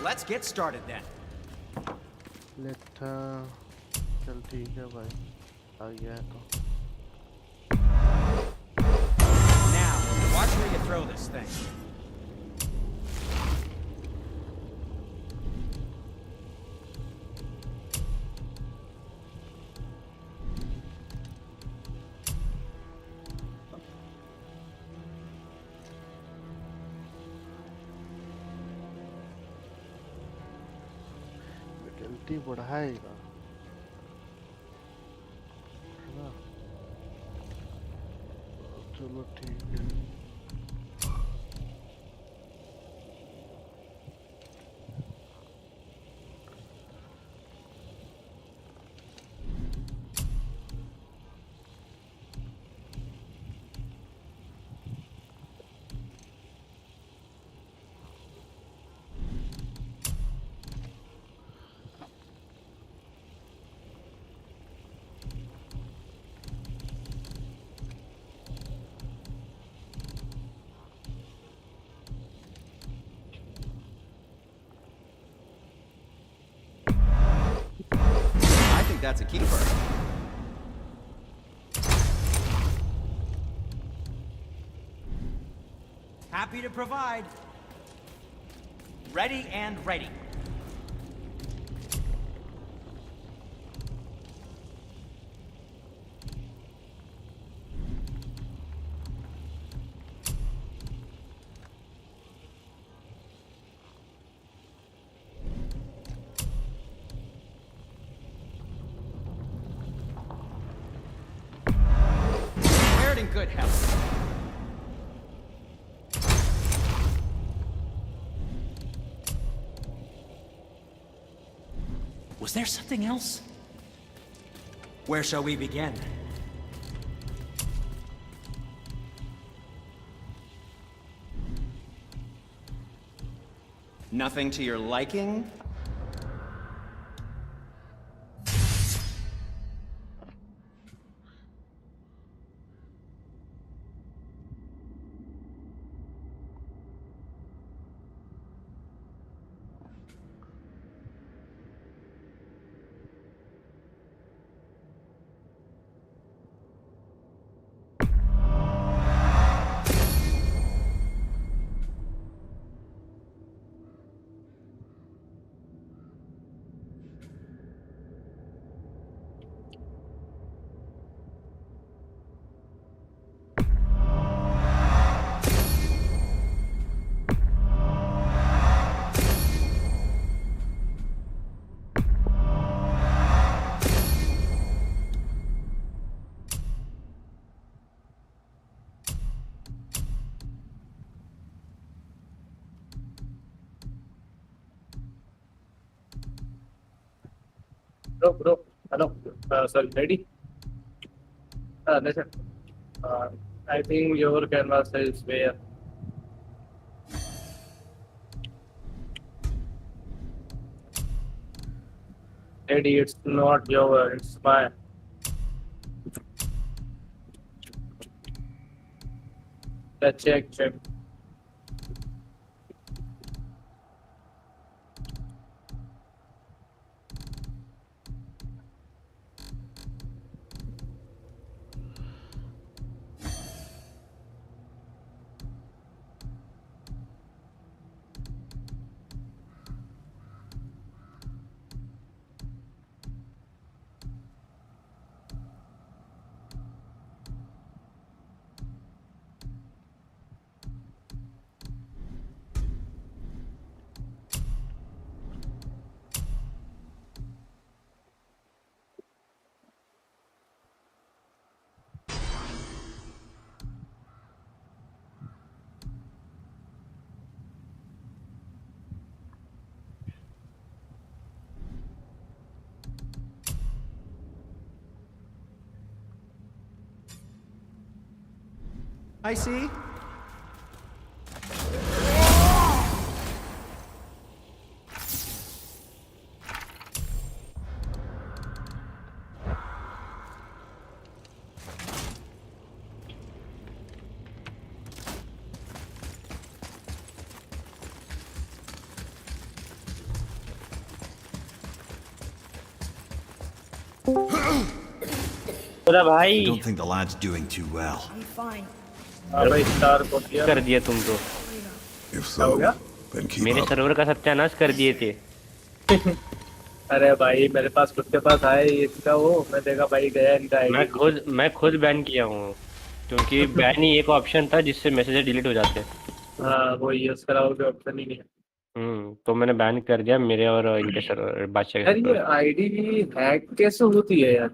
Let's get started then. चल ठीक है भाई, आ गया है तो। Now, watch where you throw this thing. बढ़ाएगा है ना। चलो ठीक है। That's a keeper. Happy to provide. Ready and ready. Good health. Was there something else? Where shall we begin? Nothing to your liking? Bro, hello. Sorry, ready? Listen. I think your canvas is where. Ready? It's not your, it's mine. Let's check. I see. I don't think the lad's doing too well. I'm fine. भाई star को दिया कर दिया तुम तो। If so, then keep मेरे up. Server का सत्यानाश कर दिए थे। अरे भाई मेरे पास खुद के पास आए इसका वो मैं देखा भाई गया इनका आईडी मैं खुद बैन किया हूँ क्योंकि बैन ही एक ऑप्शन था जिससे मैसेज डिलीट हो जाते हैं। हाँ वो यूज कराओ के ऑप्शन ही नहीं है। तो मैंने बैन कर दिया मेरे और इनके सर्वर बादशाह यार के ये आईडी हैक कैसे होती है यार?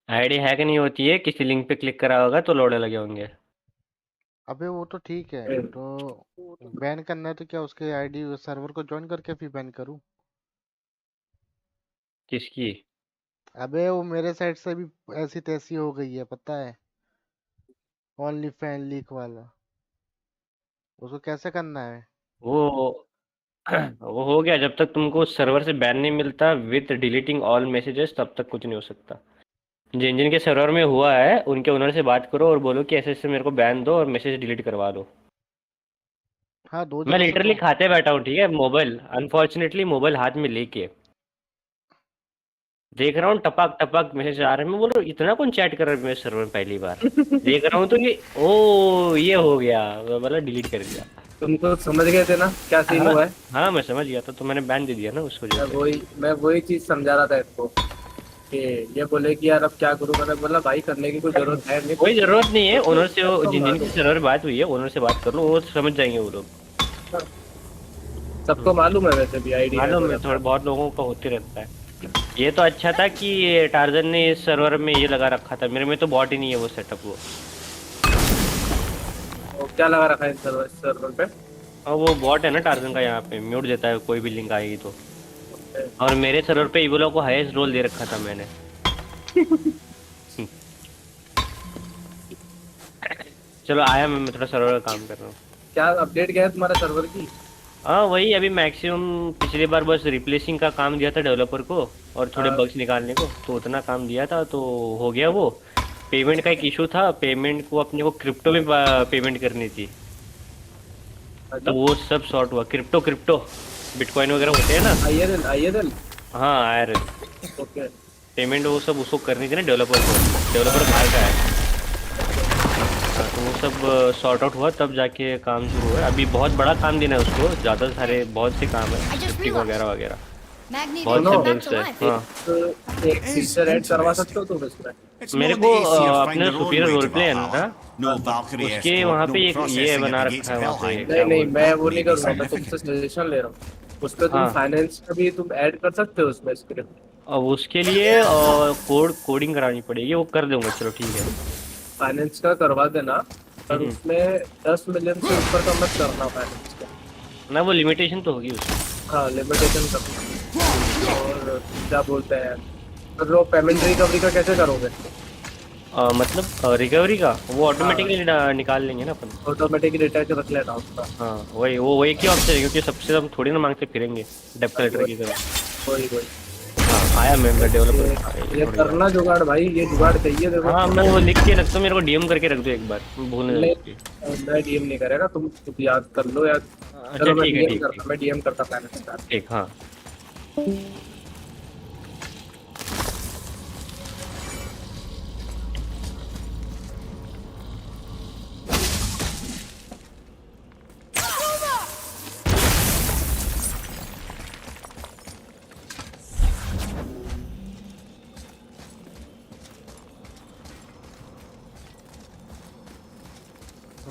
आईडी हैक नहीं होती है, किसी लिंक पे क्लिक करा होगा तो लोडे लगे होंगे। अबे वो तो ठीक है, तो बैन करना है तो क्या उसके आईडी सर्वर को ज्वाइन करके फिर बैन करूं? किसकी? अबे वो मेरे साइड से भी ऐसी तैसी हो गई है पता है, ओनली फैन लीक वाला। उसको कैसे करना है? वो वो हो गया, जब तक तुमको सर्वर से बैन नहीं मिलता विद डिलीटिंग ऑल मैसेजेस तब तक कुछ नहीं हो सकता। जिन जिन के सर्वर में हुआ है उनके ओनर से बात करो और बोलो कि ऐसे ऐसे मेरे को बैन दो और मैसेज डिलीट करवा दो। हाँ दो मैं जगह से लिटरली तो खाते बैठा हूँ, ठीक है, मोबाइल अनफॉर्चुनेटली मोबाइल हाथ में लेके देख रहा हूँ टपक टपक मैसेज आ रहे हैं। मैं बोल रहा हूँ इतना कौन चैट कर रहा है मेरे सर्वर में, पहली बार देख रहा हूँ तो ये ओ ये हो गया, मतलब डिलीट कर दिया। तुम तो समझ गए थे ना क्या सीन हुआ है? हाँ मैं समझ गया था, तो मैंने बैन दे दिया ना उसको। मैं वही चीज समझा रहा था इसको कि ये बोले कि यार अब क्या करूं। मैंने बोला भाई करने की कोई जरूरत है नहीं, कोई जरूरत नहीं है। ओनर से जिन जिन की सर्वर बात हुई है ओनर से बात कर लो, वो समझ जाएंगे वो लोग। सबको मालूम है वैसे भी आईडी मालूम है, थोड़ा बहुत लोगों का होते रहता है। ये तो अच्छा था कि टार्जन ने इस सर्वर में ये लगा रखा था, मेरे में तो बॉट ही नहीं है वो सेटअप। वो क्या लगा रखा है सर्वर पे? और वो बॉट है ना टार्जन का, यहाँ पे म्यूट देता है कोई भी लिंक आएगी तो। और मेरे सर्वर पे इबोला को हाईएस्ट रोल दे रखा था मैंने। चलो आया, मैं थोड़ा सर्वर का काम कर रहा हूँ। क्या अपडेट क्या है तुम्हारे सर्वर की? हाँ वही अभी मैक्सिमम, पिछली बार बस रिप्लेसिंग का काम दिया था डेवलपर को और थोड़े बग्स निकालने को, तो उतना काम दिया था तो हो गया। वो पेमेंट का एक इशू था, पेमेंट को अपने को क्रिप्टो में पेमेंट करनी थी, तो वो सब सॉर्ट हुआ। क्रिप्टो बिटकॉइन वगैरह होते हैं ना, आईएनएल। हाँ आईएनएल ओके पेमेंट वो सब उसको करनी थी ना डेवलपर को। डेवलपर बाहर का है, तो वो सब सॉर्ट आउट हुआ तब जाके काम शुरू हुआ। अभी बहुत बड़ा काम देना है उसको, ज़्यादा सारे बहुत से काम है, शिफ्टिंग वगैरह वगैरह बहुत से बिल्स है। हाँ एक फीचर ऐड करवा सकते हो तुम इसमें? मेरे को अपने सुपीरियर रोल प्ले है ना, उसके वहाँ पे एक ये बना रखा है वहाँ पे। नहीं मैं वो नहीं करूँगा, मैं तुमसे सजेशन ले रहा हूँ। उस पर तुम फाइनेंस का भी तुम ऐड कर सकते हो उसमें स्क्रिप्ट। और उसके लिए कोडिंग करानी पड़ेगी, वो कर दूंगा। चलो ठीक है, फाइनेंस का करवा देना, पर उसमें 10 मिलियन से ऊपर का मत करना फाइनेंस का ना, वो लिमिटेशन तो होगी उसमें। हाँ लिमिटेशन कर। और क्या बोलते हैं तो वो पेमेंट रिकवरी का कैसे करोगे? मतलब रिकवरी का वो ऑटोमेटिकली निकाल लेंगे ना अपन। ऑटोमेटिक रिटर्न रख लेना उसका। हाँ वही वो एक ही ऑप्शन है क्योंकि सबसे हम थोड़ी ना मांगते फिरेंगे डेप्थ कलेक्टर की तरह। वही वही हाँ आया मेंबर डेवलपर ये करना जुगाड़ भाई, ये जुगाड़ चाहिए देखो। हाँ मैं वो लिख के रखता हूँ, मेरे को डीएम करके रख दो एक बार, भूलने मैं डीएम नहीं करेगा, तुम खुद याद कर लो यार। अच्छा ठीक है ठीक है मैं डीएम करता पहले। ठीक हाँ।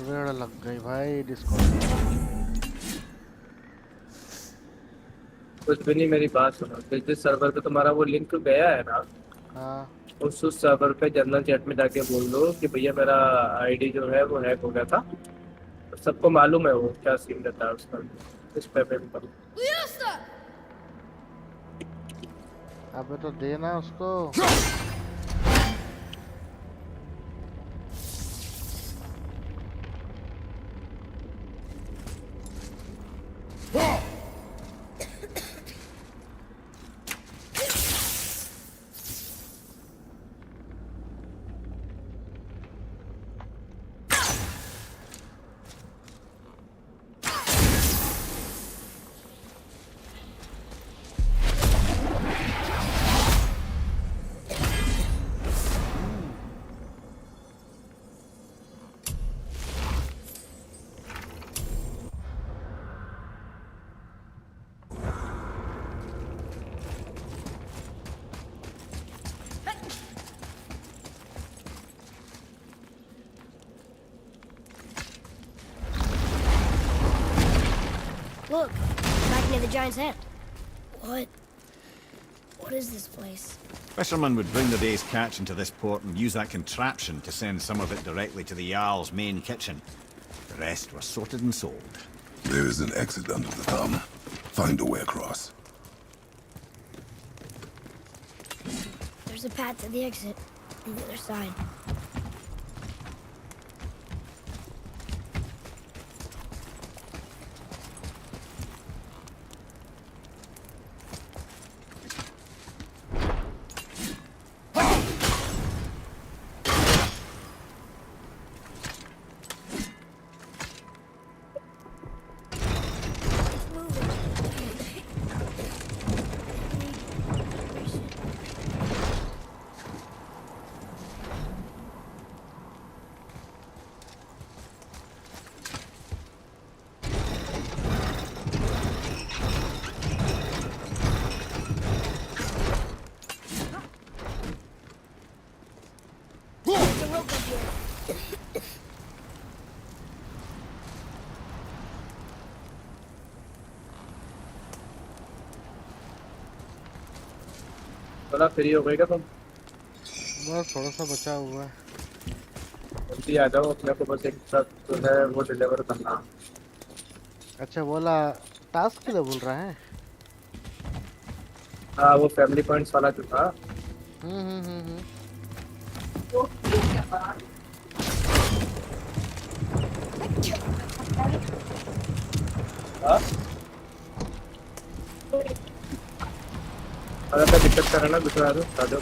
रेड लग गई भाई डिस्कॉर्ड। कुछ भी नहीं, मेरी बात सुनो। जिस सर्वर पे तुम्हारा वो लिंक गया है ना, हाँ उस सर्वर पे जनरल चैट में जाके बोल दो कि भैया मेरा आईडी जो है वो हैक हो गया था। सबको मालूम है वो क्या सीन रहता है उसका। इस पेमेंट पर अबे तो देना उसको। Look, back near the giant's hand. What is this place? Fishermen would bring the day's catch into this port and use that contraption to send some of it directly to the Jarl's main kitchen. The rest were sorted and sold. There is an exit under the thumb. Find a way across. There's a path to the exit on the other side. बोला free हो गए क्या तुम? बस थोड़ा सा बचा हुआ है। जल्दी आ जाओ, अपने को बस एक साथ जो है वो डिलीवर करना। अच्छा बोला टास्क के लिए बोल रहा है? हाँ वो फैमिली पॉइंट्स वाला जो था। अगर दिक्कत कर रहा ना दूसरा आ जाओ।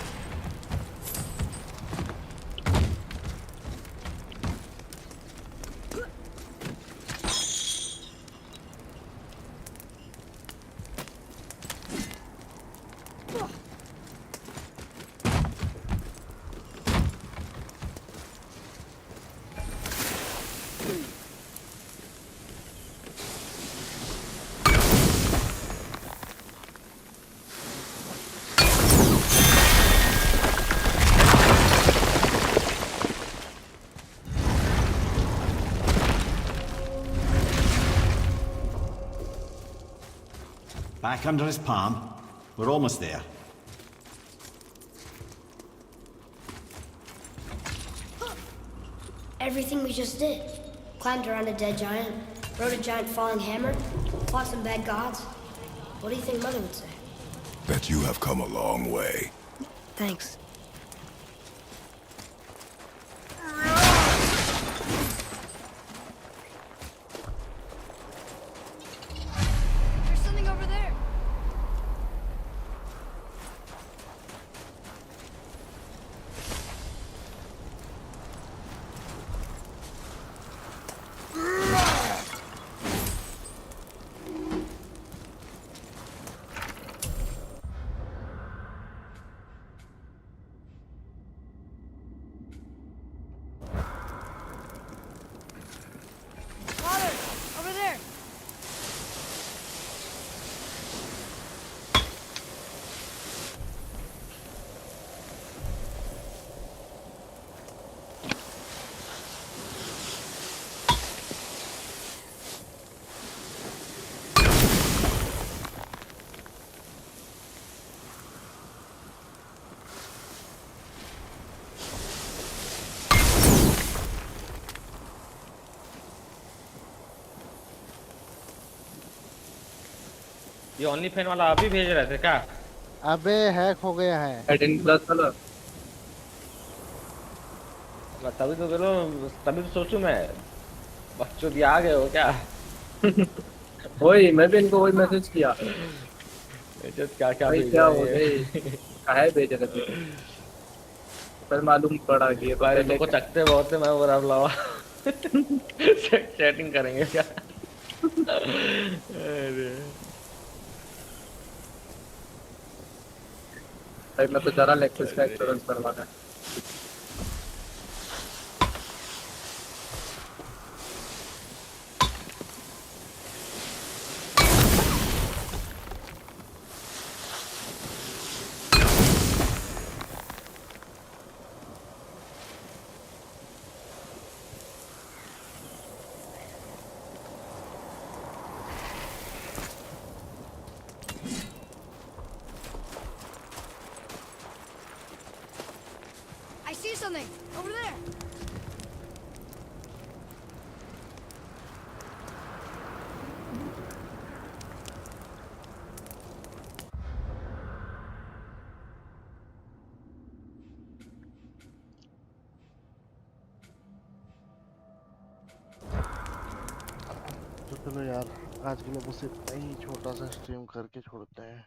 Back under his palm. We're almost there. Everything we just did. Climbed around a dead giant, rode a giant falling hammer, fought some bad gods. What do you think Mother would say? Bet you have come a long way. Thanks. There's something over there. Father, over there. ये only fan वाला आप ही भेज रहे थे क्या? अबे hack हो गया है। एडिन प्लस वाला। तभी तो बोलो, तभी तो सोचूं मैं, बच्चों दिया आ गए हो क्या? वही मैं भी इनको वही मैसेज किया। क्या क्या भाई भेज क्या रहे हो हैं गए, काहे भेज रहे थे? फिर मालूम पड़ा कि ये भाई पहले तुमको चकते बहुत है, मैं बोला लावा चैटिंग करेंगे क्या? अरे भाई मैं तो जरा लेक्चर्स का एक्सपीरियंस करवाना है। I see something over there. तो चलो यार, आज के लिए बस इतना ही छोटा सा स्ट्रीम करके छोड़ते हैं।